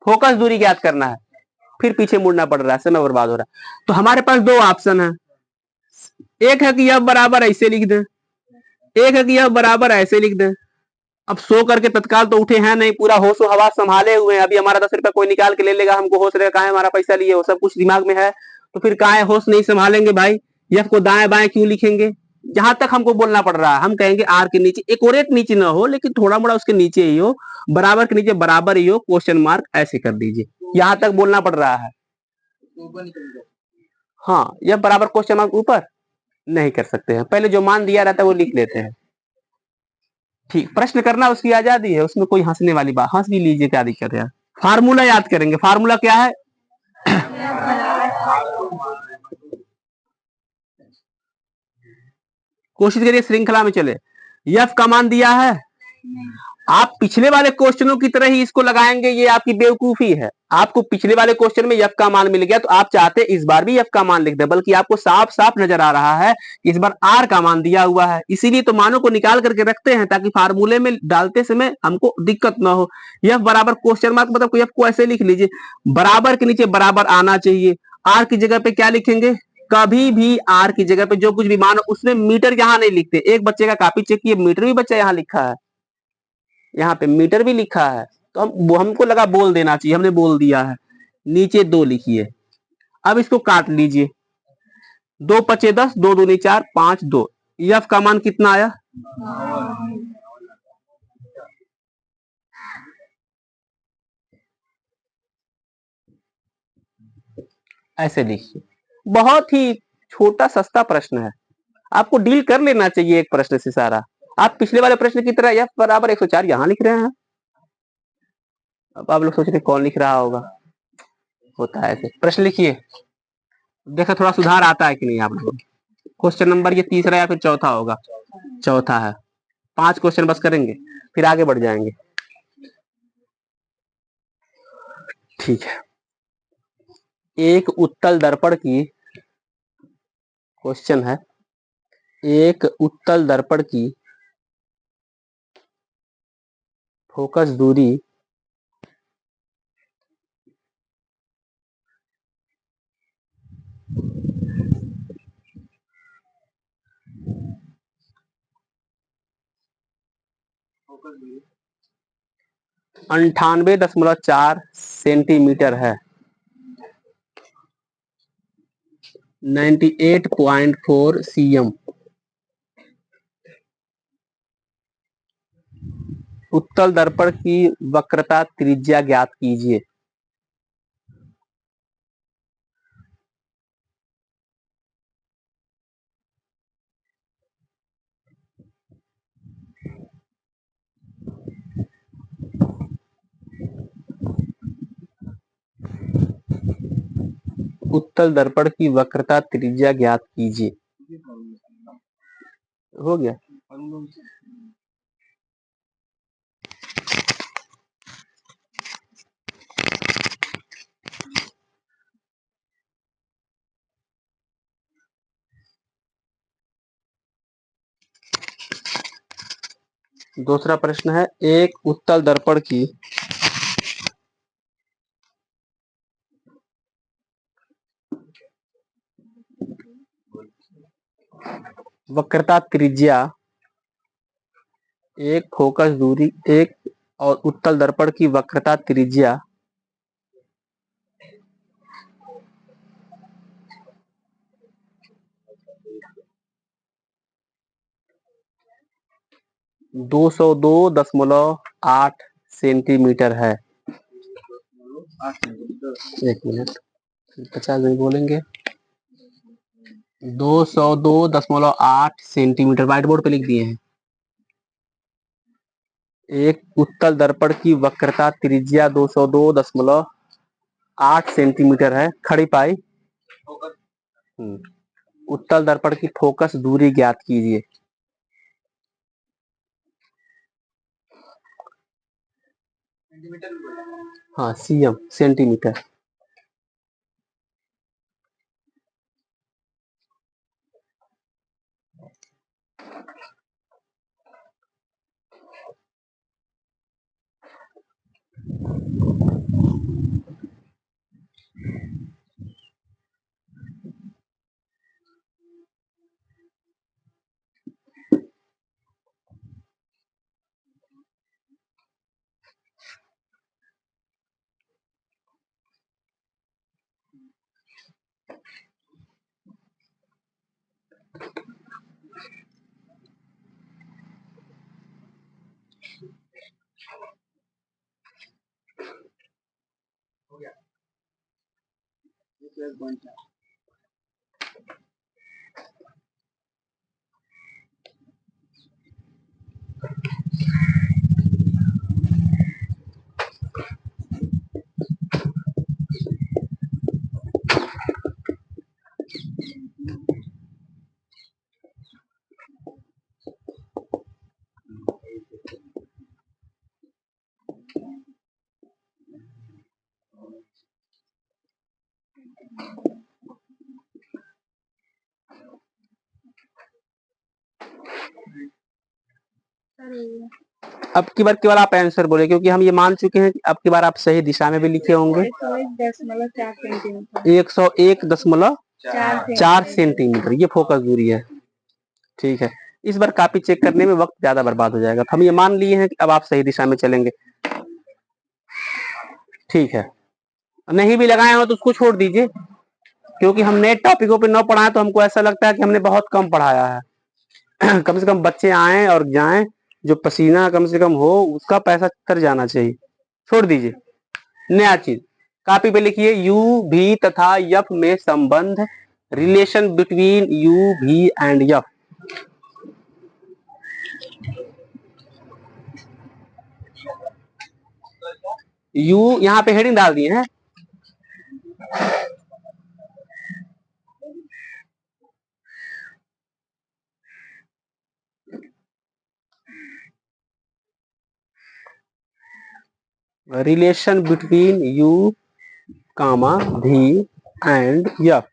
फोकस दूरी ज्ञात करना है, फिर पीछे मुड़ना पड़ रहा है, समय बर्बाद हो रहा है। तो हमारे पास दो ऑप्शन है, एक है कि यह बराबर ऐसे लिख दे, एक है कि यह बराबर ऐसे लिख दे। अब सो करके तत्काल तो उठे हैं नहीं, पूरा होशो हवास संभाले हुए हैं। अभी हमारा 10 रुपया कोई निकाल के ले लेगा, हमको होश रहेगा कहाँ है हमारा पैसा लिए, वो सब कुछ दिमाग में है, तो फिर कहाँ है होश नहीं संभालेंगे भाई। यफ को दाएं बाएं क्यों लिखेंगे? जहां तक हमको बोलना पड़ रहा है हम कहेंगे आर के नीचे एकोरेट नीचे ना हो, लेकिन थोड़ा मोड़ा उसके नीचे ही हो, बराबर के नीचे बराबर ही हो, क्वेश्चन मार्क ऐसे कर दीजिए, यहां तक बोलना पड़ रहा है। हाँ, यह बराबर क्वेश्चन मार्क ऊपर नहीं कर सकते हैं, पहले जो मान दिया रहता है वो लिख लेते हैं। ठीक, प्रश्न करना उसकी आजादी है, उसमें कोई हंसने वाली बात, हंस भी लीजिए, क्या दिक्कत है। फार्मूला याद करेंगे, फार्मूला क्या है? कोशिश करिए श्रृंखला में चले। यफ का मान दिया है, आप पिछले वाले क्वेश्चनों की तरह ही इसको लगाएंगे, ये आपकी बेवकूफी है। आपको पिछले वाले क्वेश्चन में एफ का मान मिल गया, तो आप चाहते इस बार भी एफ का मान लिख दे, बल्कि आपको साफ साफ नजर आ रहा है इस बार आर का मान दिया हुआ है, इसीलिए तो मानों को निकाल करके रखते हैं ताकि फार्मूले में डालते समय हमको दिक्कत ना हो। एफ बराबर क्वेश्चन मार्क, मतलब एफ को ऐसे लिख लीजिए, बराबर के नीचे बराबर आना चाहिए। आर की जगह पे क्या लिखेंगे? कभी भी आर की जगह पे जो कुछ भी मान उसमें मीटर यहां नहीं लिखते। एक बच्चे का कॉपी चेक किए, मीटर भी बच्चा यहाँ लिखा है, यहाँ पे मीटर भी लिखा है, तो हमको लगा बोल देना चाहिए, हमने बोल दिया है। नीचे 2 लिखिए। अब इसको काट लीजिए, 2 × 5 = 10, 2 × 2 = 4, 5 2। एफ का मान कितना आया? ऐसे लिखिए, बहुत ही छोटा सस्ता प्रश्न है, आपको डील कर लेना चाहिए एक प्रश्न से सारा। आप पिछले वाले प्रश्न की तरह एफ बराबर 104 यहां लिख रहे हैं। अब आप लोग सोच रहे कौन लिख रहा होगा, होता है ऐसे। प्रश्न लिखिए, देखा थोड़ा सुधार आता है कि नहीं आप लोग। क्वेश्चन नंबर ये तीसरा या फिर चौथा होगा? चौथा है। 5 क्वेश्चन बस करेंगे, फिर आगे बढ़ जाएंगे। ठीक है, एक उत्तल दर्पण की क्वेश्चन है, एक उत्तल दर्पण की फोकस दूरी अंठानवे 98.4 सेंटीमीटर है। 98.4 cm। उत्तल दर्पण की वक्रता त्रिज्या ज्ञात कीजिए। उत्तल दर्पण की वक्रता त्रिज्या ज्ञात कीजिए। हो गया। दूसरा प्रश्न है, एक उत्तल दर्पण की वक्रता त्रिज्या, एक फोकस दूरी, एक और उत्तल दर्पण की वक्रता त्रिज्या 202.8 सेंटीमीटर है। 1 मिनट, 50 नहीं बोलेंगे। 202.8 सेंटीमीटर व्हाइट बोर्ड पे लिख दिए हैं। एक उत्तल दर्पण की वक्रता त्रिज्या 202.8 सेंटीमीटर है। खड़ी पाई। उत्तल दर्पण की फोकस दूरी ज्ञात कीजिए। हाँ, सीएम सेंटीमीटर। अब की बार केवल आप आंसर बोले, क्योंकि हम ये मान चुके हैं कि अब की बार आप सही दिशा में भी लिखे होंगे। 101.4 सेंटीमीटर ये फोकस दूरी है। ठीक है, इस बार कॉपी चेक करने में वक्त ज्यादा बर्बाद हो जाएगा, तो हम ये मान लिए हैं कि अब आप सही दिशा में चलेंगे। ठीक है, नहीं भी लगाए हो तो उसको छोड़ दीजिए, क्योंकि हम नए टॉपिकों पे न पढ़ाएं तो हमको ऐसा लगता है कि हमने बहुत कम पढ़ाया है। कम से कम बच्चे आए और जाएं, जो पसीना कम से कम हो उसका पैसा तर जाना चाहिए। छोड़ दीजिए, नया चीज कॉपी पे लिखिए। यू भी तथा यफ में संबंध, रिलेशन बिटवीन यू भी एंड यफ। यू यहाँ पे हेडिंग डाल दिए हैं। रिलेशन बिटवीन यू कामा भी एंड यफ।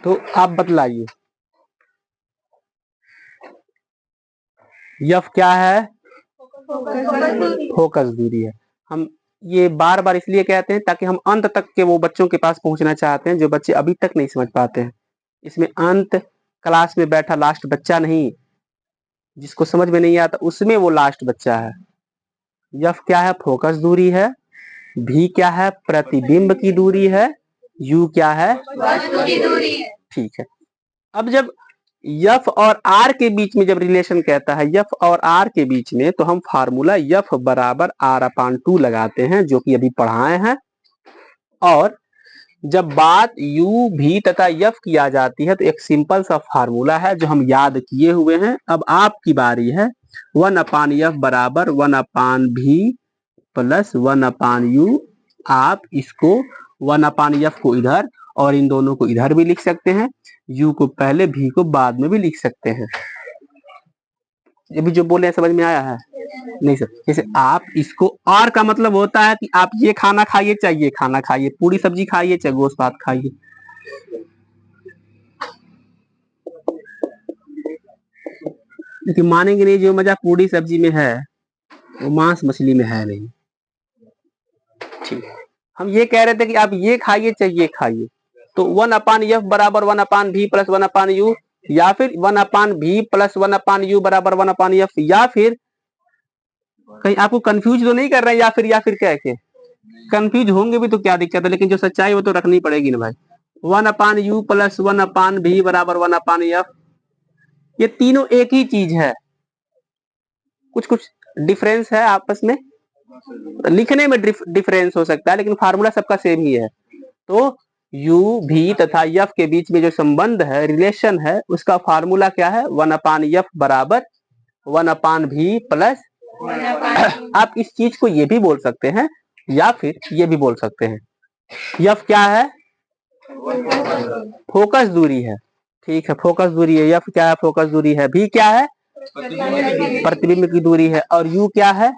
तो आप बतलाइए यफ क्या है? फोकस दूरी है। हम ये बार बार इसलिए कहते हैं ताकि हम अंत तक के वो बच्चों के पास पहुंचना चाहते हैं जो बच्चे अभी तक नहीं समझ पाते हैं। इसमें अंत क्लास में बैठा लास्ट बच्चा नहीं, जिसको समझ में नहीं आता उसमें वो लास्ट बच्चा है। यफ क्या है? फोकस दूरी है। भी क्या है? प्रतिबिंब की दूरी है। यू क्या है? वस्तु की दूरी है। ठीक है, अब जब यफ और आर के बीच में जब रिलेशन कहता है यफ और आर के बीच में, तो हम फार्मूला यफ बराबर R/2 लगाते हैं, जो कि अभी पढ़ाए हैं। और जब बात यू भी तथा यफ की आ जाती है तो एक सिंपल सा फार्मूला है जो हम याद किए हुए हैं। अब आपकी बारी है। 1/F बराबर 1/V प्लस 1/U। आप इसको 1/F को इधर और इन दोनों को इधर भी लिख सकते हैं। U को पहले, V को बाद में भी लिख सकते हैं। ये भी जो बोले समझ में आया है? नहीं सर, जैसे आप इसको, और का मतलब होता है कि आप ये खाना खाइए चाहे ये खाना खाइए, पूरी सब्जी खाइए चाहे गोश्त भात खाइए। लेकिन मानेंगे नहीं, जो मजा पूरी सब्जी में है वो मांस मछली में है नहीं। ठीक है, हम ये कह रहे थे कि आप ये खाइए चाहे ये खाइए। तो 1/F बराबर 1/V प्लस 1/U, या फिर 1/V प्लस 1/U बराबर 1/F, या फिर कहीं आपको कंफ्यूज तो नहीं कर रहे हैं या फिर कह के कंफ्यूज होंगे भी तो क्या दिक्कत है, लेकिन जो सच्चाई वो तो रखनी पड़ेगी ना भाई। 1/U प्लस 1/V बराबर 1/F, ये तीनों एक ही चीज है, कुछ कुछ डिफरेंस है आपस में, लिखने में डिफरेंस हो सकता है, लेकिन फार्मूला सबका सेम ही है। तो यू भी तथा यफ के बीच में जो संबंध है, रिलेशन है, उसका फार्मूला क्या है? 1/F बराबर 1/V प्लस। आप इस चीज को ये भी बोल सकते हैं या फिर ये भी बोल सकते हैं। यफ क्या है? फोकस दूरी है। ठीक है, फोकस दूरी है। यफ क्या है? फोकस दूरी है। भी क्या है? प्रतिबिंब की दूरी है। और यू क्या है?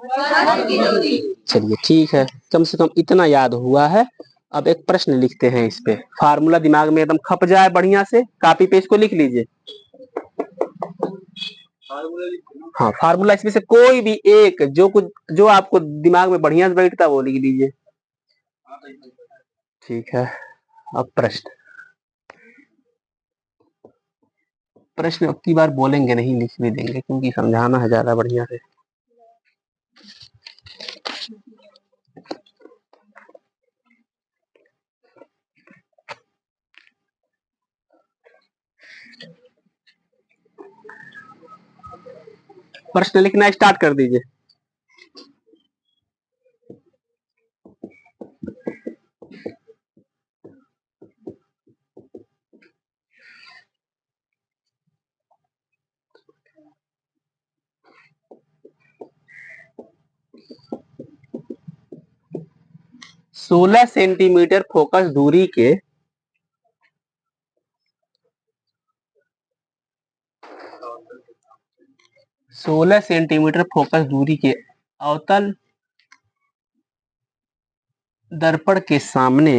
चलिए ठीक है, कम से कम इतना याद हुआ है। अब एक प्रश्न लिखते हैं इस पे, फार्मूला दिमाग में एकदम खप जाए बढ़िया से। कॉपी पे इसको लिख लीजिए। हाँ, फार्मूला इसमें से कोई भी एक जो आपको दिमाग में बढ़िया से बैठता वो लिख लीजिए। ठीक है, अब प्रश्न अब की बार बोलेंगे नहीं, लिख भी देंगे, क्योंकि समझाना है ज्यादा बढ़िया से। प्रश्न लिखना स्टार्ट कर दीजिए। सोलह सेंटीमीटर फोकस दूरी के 16 सेंटीमीटर फोकस दूरी के अवतल दर्पण के सामने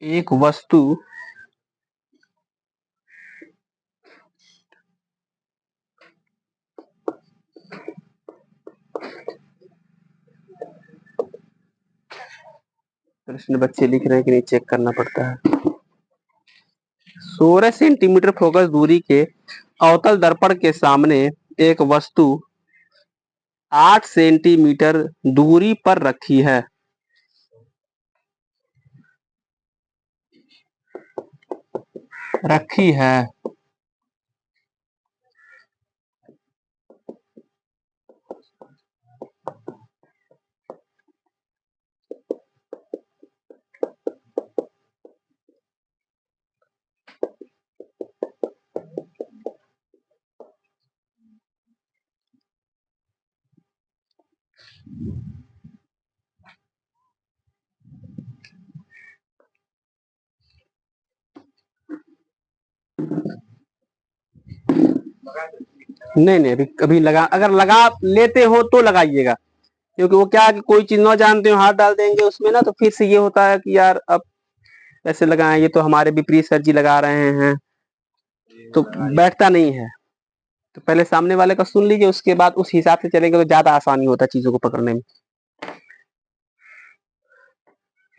एक वस्तु प्रश्न बच्चे लिख रहे हैं कि नहीं चेक करना पड़ता है। 16 सेंटीमीटर फोकस दूरी के अवतल दर्पण के सामने एक वस्तु 8 सेंटीमीटर दूरी पर रखी है। नहीं अभी लगा, अगर लगा लेते हो तो लगाइएगा, क्योंकि वो क्या है कि कोई चीज ना जानते हो हाथ डाल देंगे उसमें ना, तो फिर से ये होता है कि यार अब कैसे लगाएं, ये तो हमारे विपरीत सर जी लगा रहे हैं तो बैठता नहीं है। तो पहले सामने वाले का सुन लीजिए, उसके बाद उस हिसाब से चलेंगे तो ज्यादा आसानी होता है चीजों को पकड़ने में।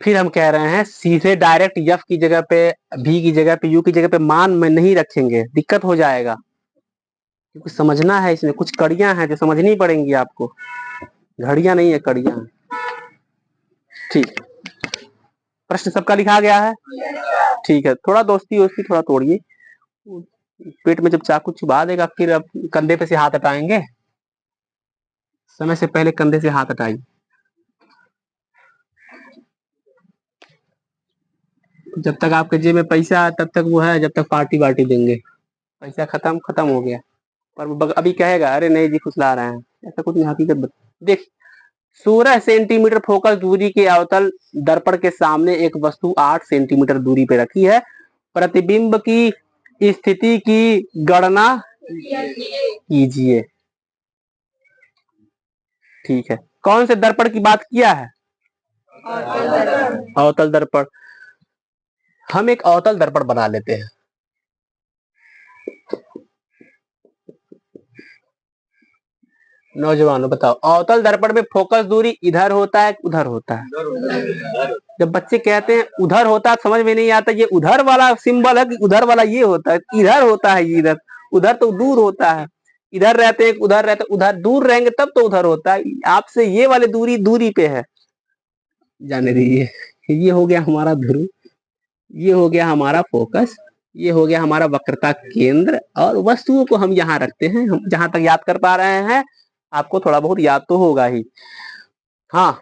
फिर हम कह रहे हैं सीधे डायरेक्ट एफ की जगह पे, भी की जगह पे, यू की जगह पे मान में नहीं रखेंगे, दिक्कत हो जाएगा, क्योंकि समझना है, इसमें कुछ कड़ियां हैं जो समझनी पड़ेंगी आपको, घड़ियां नहीं है कड़ियां हैं। ठीक, प्रश्न सबका लिखा गया है? ठीक है, थोड़ा दोस्ती वोस्ती थोड़ा तोड़िए, पेट में जब चाकू चुभा देगा फिर अब कंधे पे से हाथ हटाएंगे, समय से पहले कंधे से हाथ हटाइए। जब तक आपके जेब में पैसा है तब तक वो है, जब तक पार्टी वार्टी देंगे, पैसा खत्म हो गया, पर अभी कहेगा अरे नहीं जी फुसला रहे हैं, ऐसा कुछ नहीं, हकीकत देख। 16 सेंटीमीटर फोकस दूरी के अवतल दर्पण के सामने एक वस्तु 8 सेंटीमीटर दूरी पे रखी है। प्रतिबिंब की स्थिति की गणना कीजिए। ठीक है, कौन से दर्पण की बात किया है? अवतल दर्पण। हम एक अवतल दर्पण बना लेते हैं। नौजवानों बताओ, अवतल दर्पण में फोकस दूरी इधर होता है उधर होता है? जब बच्चे कहते हैं उधर होता है समझ में नहीं आता, ये उधर वाला सिंबल है कि उधर वाला ये होता है? इधर होता है, इधर, उधर तो दूर होता है, इधर रहते हैं उधर रहते, उधर दूर रहेंगे तब तो उधर होता है, आपसे ये वाले दूरी पे है, जाने दीजिए। ये हो गया हमारा ध्रुव, ये हो गया हमारा फोकस, ये हो गया हमारा वक्रता केंद्र, और वस्तुओं को हम यहाँ रखते हैं। हम जहां तक याद कर पा रहे हैं, आपको थोड़ा बहुत याद तो होगा ही। हाँ,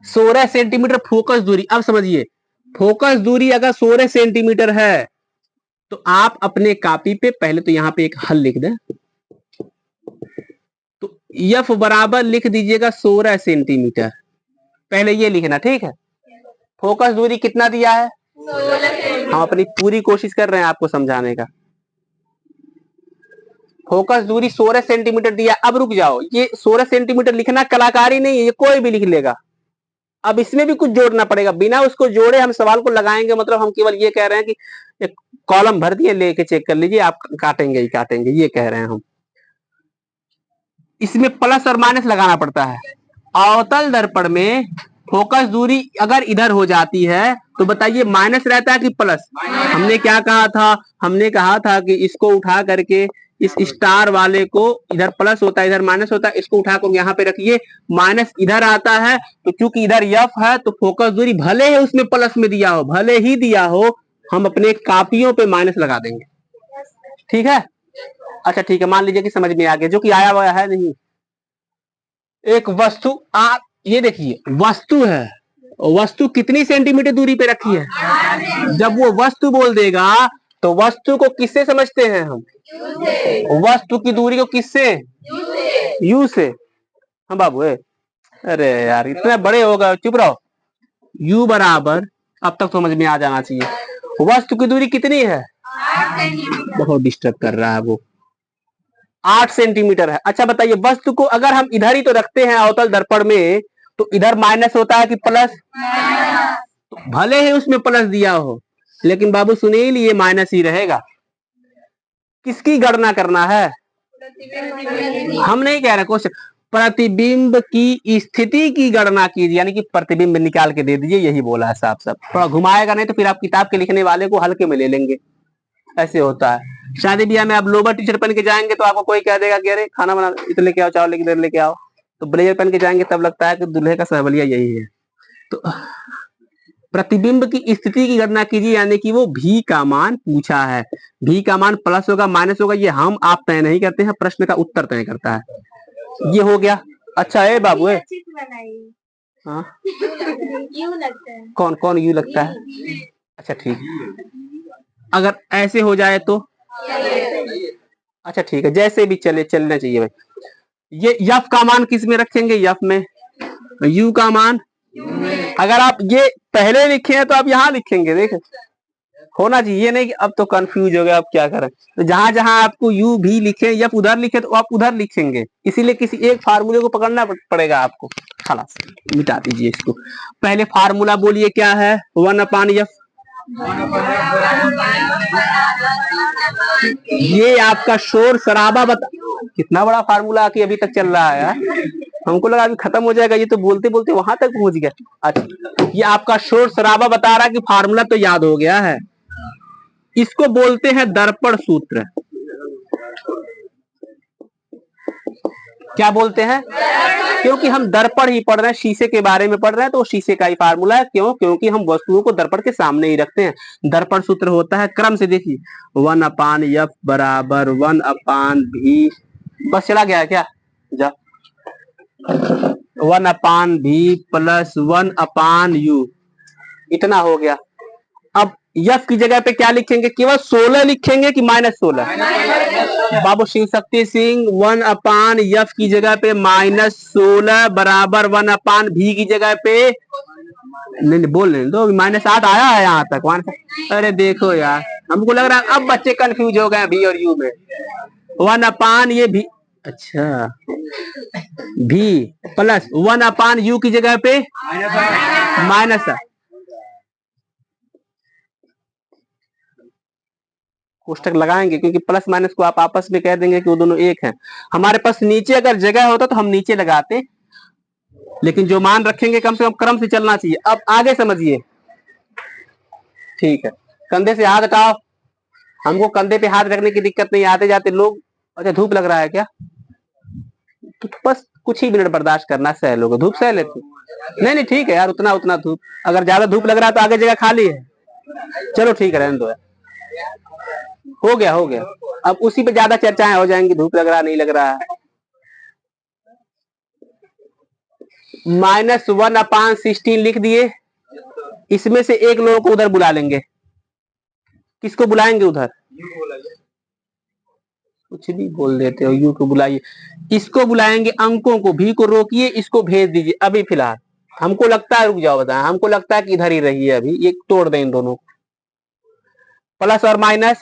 16 सेंटीमीटर फोकस दूरी। अब समझिए, फोकस दूरी अगर 16 सेंटीमीटर है तो आप अपने कॉपी पे पहले तो यहाँ पे एक हल लिख दें, तो एफ बराबर लिख दीजिएगा 16 सेंटीमीटर, पहले ये लिखना, ठीक है। फोकस दूरी कितना दिया है? 16। हम अपनी पूरी कोशिश कर रहे हैं आपको समझाने का। फोकस दूरी 16 सेंटीमीटर दिया। अब रुक जाओ, ये 16 सेंटीमीटर लिखना कलाकारी नहीं है, ये कोई भी लिख लेगा। अब इसमें भी कुछ जोड़ना पड़ेगा, बिना उसको जोड़े हम सवाल को लगाएंगे, मतलब हम केवल ये कह रहे हैं कि एक कॉलम भर दिए, लेके चेक कर लीजिए, आप काटेंगे ही काटेंगे, ये कह रहे हैं हम। इसमें प्लस और माइनस लगाना पड़ता है। अवतल दर्पण में फोकस दूरी अगर इधर हो जाती है तो बताइए माइनस रहता है कि प्लस? हमने क्या कहा था? हमने कहा था कि इसको उठा करके इस स्टार वाले को इधर प्लस होता है इधर माइनस होता है, इसको उठाकर यहाँ पे रखिए, माइनस इधर आता है, तो क्योंकि इधर एफ है तो फोकस दूरी भले ही उसमें प्लस में दिया हो, भले ही दिया हो, हम अपने कापियों पे माइनस लगा देंगे। ठीक है, अच्छा ठीक है, मान लीजिए कि समझ में आ गया, जो कि आया हुआ है नहीं। एक वस्तु आप ये देखिए, वस्तु है, वस्तु कितनी सेंटीमीटर दूरी पे रखी है? जब वो वस्तु बोल देगा तो वस्तु को किससे समझते हैं हम? वस्तु की दूरी को किससे? यू से। हाँ बाबू है, अरे यार इतना बड़े हो गए, चुप रहो। यू बराबर, अब तक समझ में आ जाना चाहिए, वस्तु की दूरी कितनी है? बहुत डिस्टर्ब कर रहा है वो, 8 सेंटीमीटर है। अच्छा बताइए, वस्तु को अगर हम इधर ही तो रखते हैं अवतल दर्पण में, तो इधर माइनस होता है कि प्लस? तो भले ही उसमें प्लस दिया हो, लेकिन बाबू सुनील ये माइनस ही रहेगा। किसकी गणना करना है? हम नहीं कह रहे क्वेश्चन, प्रतिबिंब की स्थिति की गणना कीजिए, यानी कि प्रतिबिंब निकाल के दे दीजिए, यही बोला है साफ साफ। थोड़ा घुमाएगा नहीं तो फिर आप किताब के लिखने वाले को हल्के में ले लेंगे, ऐसे होता है। शादी ब्याह में आप लोबर टी शर्ट पहन के जाएंगे तो आपको कोई कह देगा कि अरे खाना बना इधर लेके आओ, चावल इधर लेके आओ, तो ब्लेजर पहन के जाएंगे तब लगता है कि दूल्हे का सहबलिया यही है। तो प्रतिबिंब की स्थिति की गणना कीजिए, यानी कि वो भी का मान पूछा है, भी का मान प्लस होगा माइनस होगा, ये हम आप तय नहीं करते हैं, प्रश्न का उत्तर तय करता है। ये हो गया। अच्छा है बाबू है, हाँ यू लगता है। कौन कौन यू लगता है? अच्छा ठीक, अगर ऐसे हो जाए तो अच्छा ठीक है, जैसे भी चले, चलना चाहिए भाई। ये यफ का मान किस में रखेंगे? यफ में। यू का मान अगर आप ये पहले लिखे हैं तो आप यहाँ लिखेंगे, देखें होना चाहिए, ये नहीं कि अब तो कंफ्यूज हो गया अब क्या करें। तो जहां जहां आपको यू भी लिखे, यफ उधर लिखे तो आप उधर लिखेंगे, इसीलिए किसी एक फार्मूले को पकड़ना पड़ेगा आपको। खलास मिटा दीजिए इसको। पहले फार्मूला बोलिए क्या है? 1/f। ये आपका शोर शराबा बता, कितना बड़ा फार्मूला कि अभी तक चल रहा है यार, हमको लगा अभी खत्म हो जाएगा, ये तो बोलते बोलते वहां तक पहुंच गया। अच्छा, ये आपका शोर शराबा बता रहा है कि फार्मूला तो याद हो गया है। इसको बोलते हैं दर्पण सूत्र। क्या बोलते हैं? क्योंकि हम दर्पण ही पढ़ रहे हैं, शीशे के बारे में पढ़ रहे हैं, तो शीशे का ही फार्मूला है। क्यों? क्योंकि हम वस्तुओं को दर्पण के सामने ही रखते हैं। दर्पण सूत्र होता है, क्रम से देखिए, 1/f बराबर 1/v, बस चला गया क्या? जा 1/v प्लस 1/u, इतना हो गया। अब यफ की जगह पे क्या लिखेंगे? केवल 16 लिखेंगे कि -16? बाबू शिव शक्ति सिंह, 1/f की जगह पे -16 बराबर 1/v की जगह पे नहीं, नहीं बोल रहे दो, -8 आया है यहाँ तक। अरे देखो यार, हमको लग रहा है अब बच्चे कंफ्यूज हो गए भी और यू में। 1/, ये भी, अच्छा भी प्लस 1/u की जगह पे माइनस, कोष्टक लगाएंगे क्योंकि प्लस माइनस को आप आपस में कह देंगे कि वो दोनों एक हैं। हमारे पास नीचे अगर जगह होता तो हम नीचे लगाते, लेकिन जो मान रखेंगे कम से कम क्रम से चलना चाहिए। अब आगे समझिए, ठीक है, कंधे से हाथ हटाओ, हमको कंधे पे हाथ रखने की दिक्कत नहीं, आते जाते लोग। अच्छा धूप लग रहा है क्या? तो बस कुछ ही मिनट बर्दाश्त करना, सह लोगे, धूप सह लेते। नहीं नहीं ठीक है यार, उतना उतना धूप, अगर ज्यादा धूप लग रहा है तो आगे जगह खाली है, चलो ठीक है रहने दो यार, हो गया हो गया। अब उसी पे ज्यादा चर्चाएं हो जाएंगी, धूप लग रहा नहीं लग रहा है। -1/16 लिख दिए, इसमें से एक लोगों को उधर बुला लेंगे। किसको बुलाएंगे उधर? कुछ भी बोल देते हो, यू को बुलाइए, इसको बुलाएंगे, अंकों को, भी को रोकिए, इसको भेज दीजिए अभी फिलहाल। हमको लगता है, रुक जाओ बताएं, हमको लगता है कि इधर ही रही है अभी, ये तोड़ दें इन दोनों, प्लस और माइनस,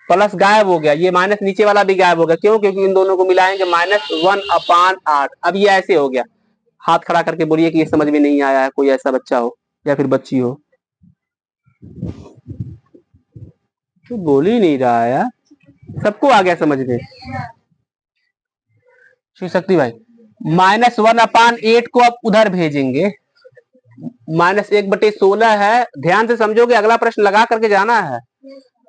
प्लस गायब हो गया, ये माइनस नीचे वाला भी गायब हो गया। क्यों? क्योंकि इन दोनों को मिलाएंगे, -1/8। अब ये ऐसे हो गया। हाथ खड़ा करके बोलिए कि ये समझ में नहीं आया है, कोई ऐसा बच्चा हो या फिर बच्ची हो। तो बोल ही नहीं रहा है यार, सबको आ गया समझ में? शिव शक्ति भाई, -1/8 को आप उधर भेजेंगे, -1/16 है, ध्यान से समझोगे, अगला प्रश्न लगा करके जाना है।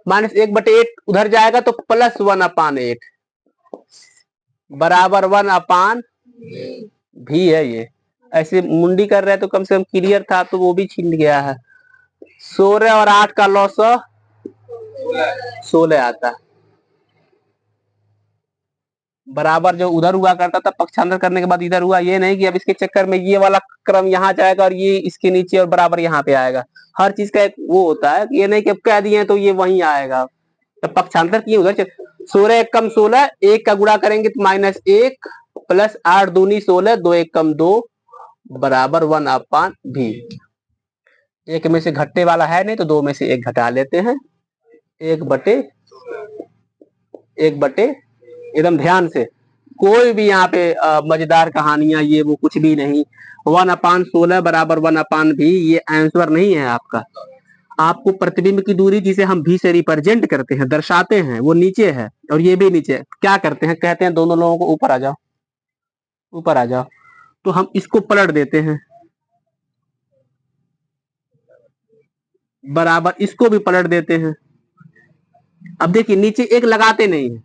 -1/8 उधर जाएगा तो +1/8 बराबर 1/, भी है ये। ऐसे मुंडी कर रहे हैं तो कम से कम क्लियर था, तो वो भी छीन गया है। 16 और 8 का लॉस 16 आता है, बराबर जो उधर हुआ करता था पक्षांतर करने के बाद इधर हुआ, ये नहीं कि अब इसके चक्कर में ये वाला क्रम यहाँ जाएगा और ये इसके नीचे और बराबर यहाँ पे आएगा। हर चीज का एक वो होता है, ये नहीं कि अब कह दिए तो ये वहीं आएगा। तो पक्षांतर किए उधर 16 एक कम 16, 1 का गुणा करेंगे तो -1 प्लस 8 दूनी 16, 2 1 कम 2 बराबर 1/भी। एक में से घटने वाला है नहीं तो 2 में से 1 घटा लेते हैं। 1/1 एकदम ध्यान से, कोई भी यहाँ पे मजेदार कहानियां ये वो कुछ भी नहीं। 1/16 बराबर 1/भी, ये आंसर नहीं है आपका। आपको प्रतिबिंब की दूरी जिसे हम भी से रिप्रेजेंट करते हैं, दर्शाते हैं, वो नीचे है और ये भी नीचे है। क्या करते हैं, कहते हैं दोनों लोगों को ऊपर आ जाओ, ऊपर आ जाओ, तो हम इसको पलट देते हैं, बराबर इसको भी पलट देते हैं। अब देखिए नीचे एक लगाते नहीं है।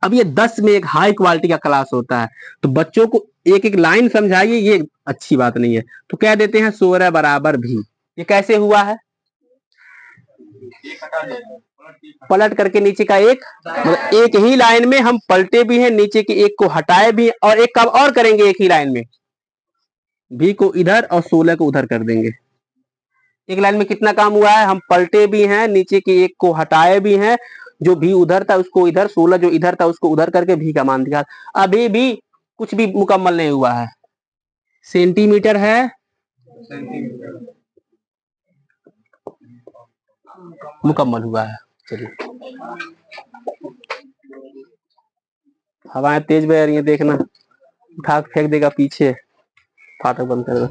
अब ये 10 में एक हाई क्वालिटी का क्लास होता है, तो बच्चों को एक एक लाइन समझाइए, ये अच्छी बात नहीं है। तो कह देते हैं 16 बराबर भी। ये कैसे हुआ है, पलट करके नीचे का एक, मतलब एक ही लाइन में हम पलटे भी हैं, नीचे के एक को हटाए भी, और एक काम और करेंगे, एक ही लाइन में भी को इधर और 16 को उधर कर देंगे। एक लाइन में कितना काम हुआ है, हम पलटे भी हैं, नीचे के एक को हटाए भी हैं, जो भी उधर था उसको इधर, 16 जो इधर था उसको उधर करके भी का मान दिया। अभी भी कुछ भी मुकम्मल नहीं हुआ है। सेंटीमीटर है, मुकम्मल हुआ है। चलिए, हवाएं तेज बह रही हैं, देखना उठा फेंक देगा पीछे। फाटक बंद कर दो।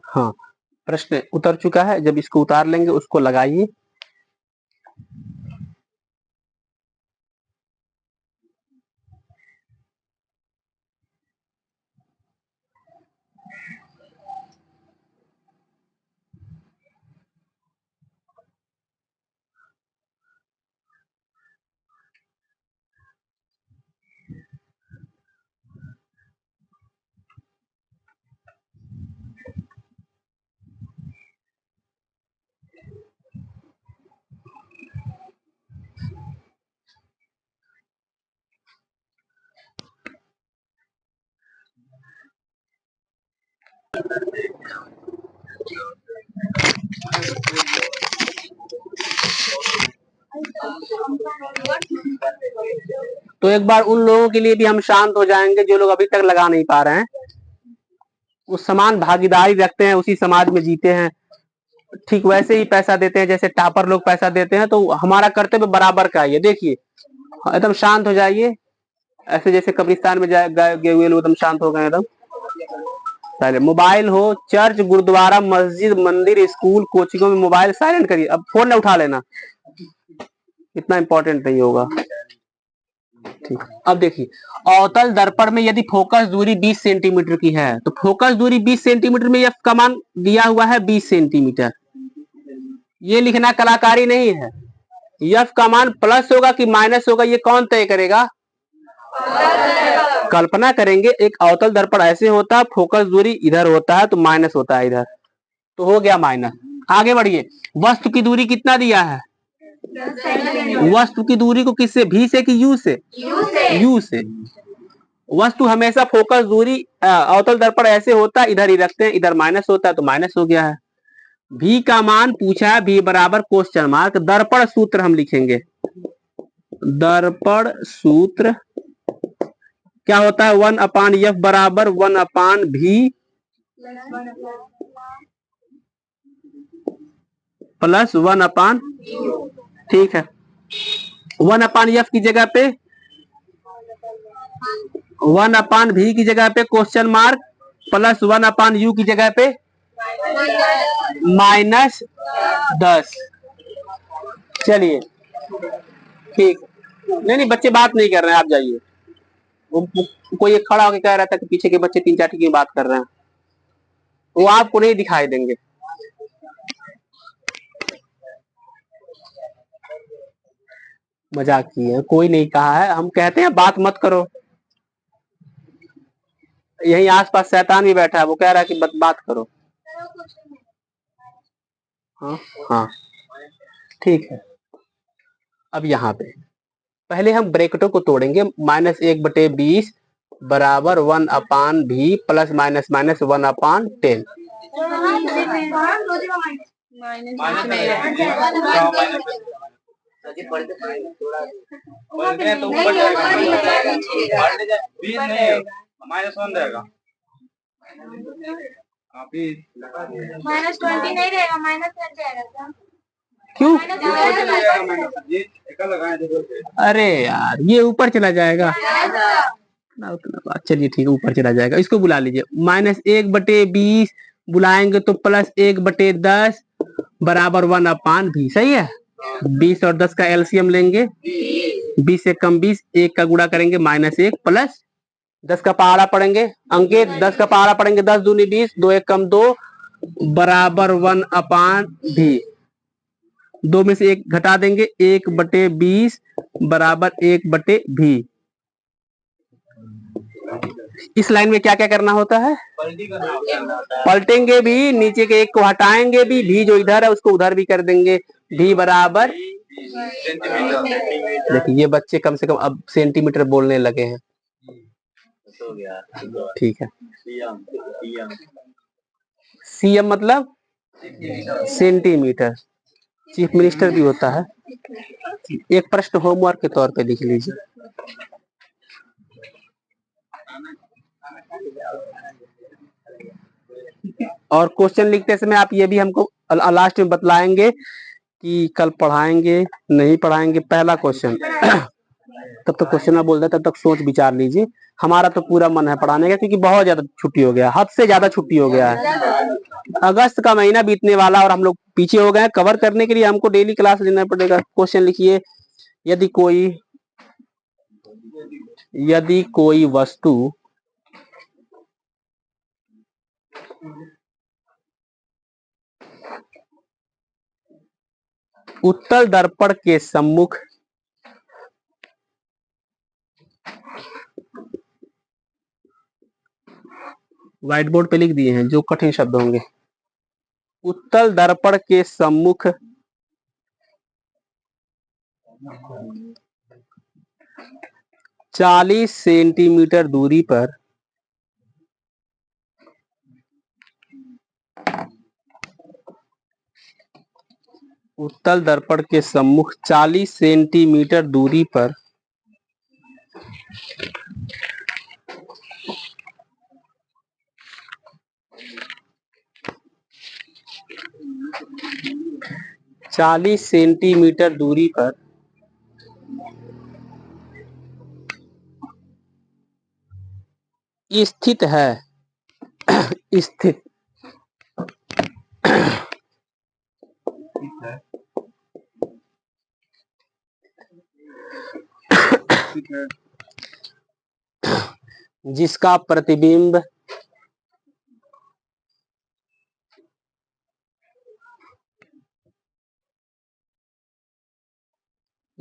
हाँ, प्रश्न उतर चुका है। जब इसको उतार लेंगे उसको लगाइए। तो एक बार उन लोगों के लिए भी हम शांत हो जाएंगे जो लोग अभी तक लगा नहीं पा रहे हैं। उस समान भागीदारी रखते हैं, उसी समाज में जीते हैं, ठीक वैसे ही पैसा देते हैं जैसे टॉपर लोग पैसा देते हैं। तो हमारा कर्तव्य बराबर का है। देखिए एकदम शांत हो जाइए, ऐसे जैसे कब्रिस्तान में गए हुए लोग एकदम शांत हो गए एकदम। पहले मोबाइल हो, चर्च, गुरुद्वारा, मस्जिद, मंदिर, स्कूल, कोचिंगों में मोबाइल साइलेंट करिए। अब फोन न उठा लेना, इतना इंपॉर्टेंट नहीं होगा। ठीक, अब देखिए अवतल दर्पण में यदि फोकस दूरी 20 सेंटीमीटर की है तो फोकस दूरी 20 सेंटीमीटर में एफ का मान दिया हुआ है 20 सेंटीमीटर। ये लिखना कलाकारी नहीं है। एफ का मान प्लस होगा कि माइनस होगा ये कौन तय करेगा? कल्पना करेंगे एक अवतल दर्पण ऐसे होता है, फोकस दूरी इधर होता है तो माइनस होता है इधर, तो हो गया माइनस। आगे बढ़िए, वस्तु की दूरी कितना दिया है? वस्तु की दूरी को किससे, भी से कि यू से? यू से। वस्तु हमेशा फोकस दूरी, अवतल दर्पण ऐसे होता है, इधर ही रखते हैं, इधर माइनस होता है तो माइनस हो गया है। भी का मान पूछा है, भी बराबर क्वेश्चन मार्क। दर्पण सूत्र हम लिखेंगे, दर्पण सूत्र क्या होता है? 1/f बराबर 1/v प्लस 1/, ठीक है। 1/f की जगह पे 1/v की जगह पे क्वेश्चन मार्क प्लस 1/u की जगह पे -10। चलिए ठीक, नहीं बच्चे बात नहीं कर रहे हैं, आप जाइए। कोई एक खड़ा होकर कह रहा था कि पीछे के बच्चे 3-4 की बात कर रहे हैं, वो आपको नहीं दिखाई देंगे। मजाक किए, कोई नहीं कहा है, हम कहते हैं बात मत करो। यही आसपास शैतान भी बैठा है, वो कह रहा है कि बात करो। हाँ हाँ ठीक है। अब यहाँ पे पहले हम ब्रैकेटों को तोड़ेंगे। -1/20 बराबर 1/v प्लस माइनस माइनस 1/10। -20 नहीं रहेगा, माइनस लग जाएगा। क्यों? अरे यार ये ऊपर चला जाएगा। चलिए ठीक है, ऊपर चला जाएगा, इसको बुला लीजिए। -1/20 बुलाएंगे तो +1/10 बराबर 1/v। सही है। 20 और 10 का एलसीएम लेंगे, 20 से कम 20, 1 का गुणा करेंगे -1 प्लस 10 का पहाड़ा पढ़ेंगे अंकित, 10 का पहाड़ा पढ़ेंगे 10 दूनी 20, 2 1 कम 2 बराबर 1/v। 2 में से 1 घटा देंगे, 1/20 बराबर 1/v। इस लाइन में क्या क्या करना होता है? पलटेंगे भी, नीचे के 1 को हटाएंगे भी जो इधर है उसको उधर भी कर देंगे। भी बराबर, देखिए ये बच्चे कम से कम अब सेंटीमीटर बोलने लगे हैं। ठीक है, सीएम मतलब सेंटीमीटर। चीफ मिनिस्टर भी होता है। एक प्रश्न होमवर्क के तौर पे लिख लीजिए। और क्वेश्चन लिखते समय आप ये भी हमको लास्ट में बतलाएंगे कि कल पढ़ाएंगे नहीं पढ़ाएंगे। पहला क्वेश्चन तब तक क्वेश्चन में बोल दे, तब तक सोच विचार लीजिए। हमारा तो पूरा मन है पढ़ाने का, क्योंकि बहुत ज्यादा छुट्टी हो गया, हद से ज्यादा छुट्टी हो गया है। अगस्त का महीना बीतने वाला और हम लोग पीछे हो गए। कवर करने के लिए हमको डेली क्लास लेना पड़ेगा। क्वेश्चन लिखिए, यदि कोई वस्तु उत्तल दर्पण के सम्मुख व्हाइट बोर्ड पे लिख दिए हैं जो कठिन शब्द होंगे। उत्तल दर्पण के सम्मुख 40 सेंटीमीटर दूरी पर उत्तल दर्पण के सम्मुख 40 सेंटीमीटर दूरी पर दूरी पर स्थित है स्थित जिसका प्रतिबिंब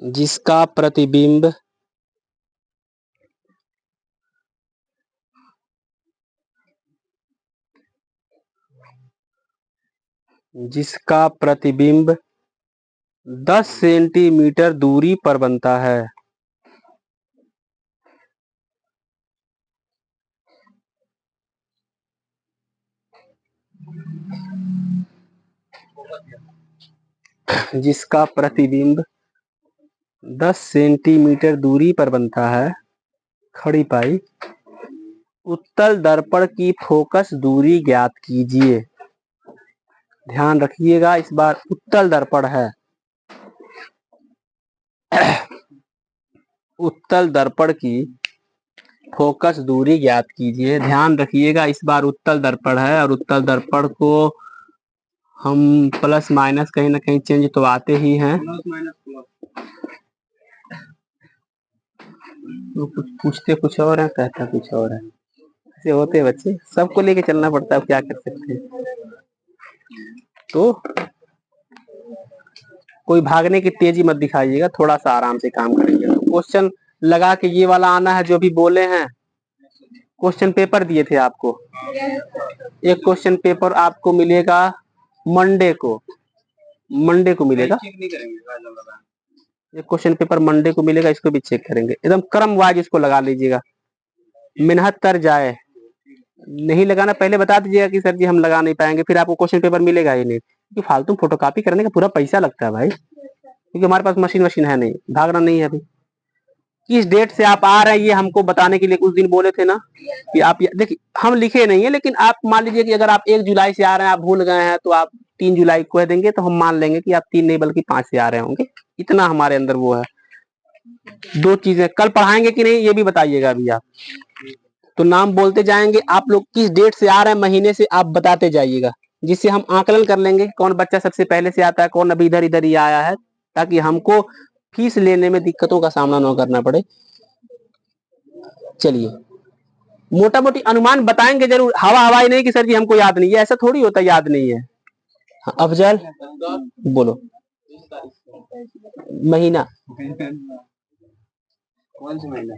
जिसका प्रतिबिंब जिसका प्रतिबिंब 10 सेंटीमीटर दूरी पर बनता है। जिसका प्रतिबिंब 10 सेंटीमीटर दूरी पर बनता है। खड़ी पाई। उत्तल दर्पण की फोकस दूरी ज्ञात कीजिए। ध्यान रखिएगा, इस बार उत्तल दर्पण है। उत्तल दर्पण की फोकस दूरी ज्ञात कीजिए। ध्यान रखिएगा, इस बार उत्तल दर्पण है और उत्तल दर्पण को हम प्लस माइनस कहीं ना कहीं चेंज तो आते ही हैं। तो कुछ पूछते कुछ और है, कहता कुछ और है। ऐसे होते बच्चे, सबको लेके चलना पड़ता है, क्या कर सकते हैं। तो कोई भागने की तेजी मत दिखाइएगा, थोड़ा सा आराम से काम करेंगे। तो क्वेश्चन लगा के ये वाला आना है जो भी बोले हैं। क्वेश्चन पेपर दिए थे आपको, एक क्वेश्चन पेपर आपको मिलेगा मंडे को मिलेगा। एक क्वेश्चन पेपर मंडे को मिलेगा, इसको भी चेक करेंगे। एकदम क्रम वाइज इसको लगा लीजिएगा, मेहनत कर जाए। नहीं लगाना पहले बता दीजिएगा कि सर जी हम लगा नहीं पाएंगे, फिर आपको क्वेश्चन पेपर मिलेगा ही नहीं। क्योंकि फालतू फोटोकॉपी करने का पूरा पैसा लगता है भाई, क्योंकि हमारे पास मशीन है नहीं, भागना नहीं है अभी। किस डेट से आप आ रहे हैं ये हमको बताने के लिए उस दिन बोले थे ना कि आप देखिए, हम लिखे नहीं है, लेकिन आप मान लीजिए कि अगर आप 1 जुलाई से आ रहे हैं, आप भूल गए हैं, तो आप 3 जुलाई को कह देंगे तो हम मान लेंगे कि आप 3 नहीं बल्कि 5 से आ रहे होंगे। इतना हमारे अंदर वो है। 2 चीजें कल पढ़ाएंगे कि नहीं ये भी बताइएगा अभी आप। तो नाम बोलते जाएंगे, आप लोग किस डेट से आ रहे हैं महीने से आप बताते जाइएगा, जिससे हम आकलन कर लेंगे कौन बच्चा सबसे पहले से आता है, कौन अभी इधर इधर ही आया है, ताकि हमको फीस लेने में दिक्कतों का सामना न करना पड़े। चलिए, मोटा मोटी अनुमान बताएंगे जरूर, हवाई नहीं कि सर जी हमको याद नहीं है, ऐसा थोड़ी होता, याद नहीं है। हाँ, अफजल बोलो। महीना कौन सा महीना?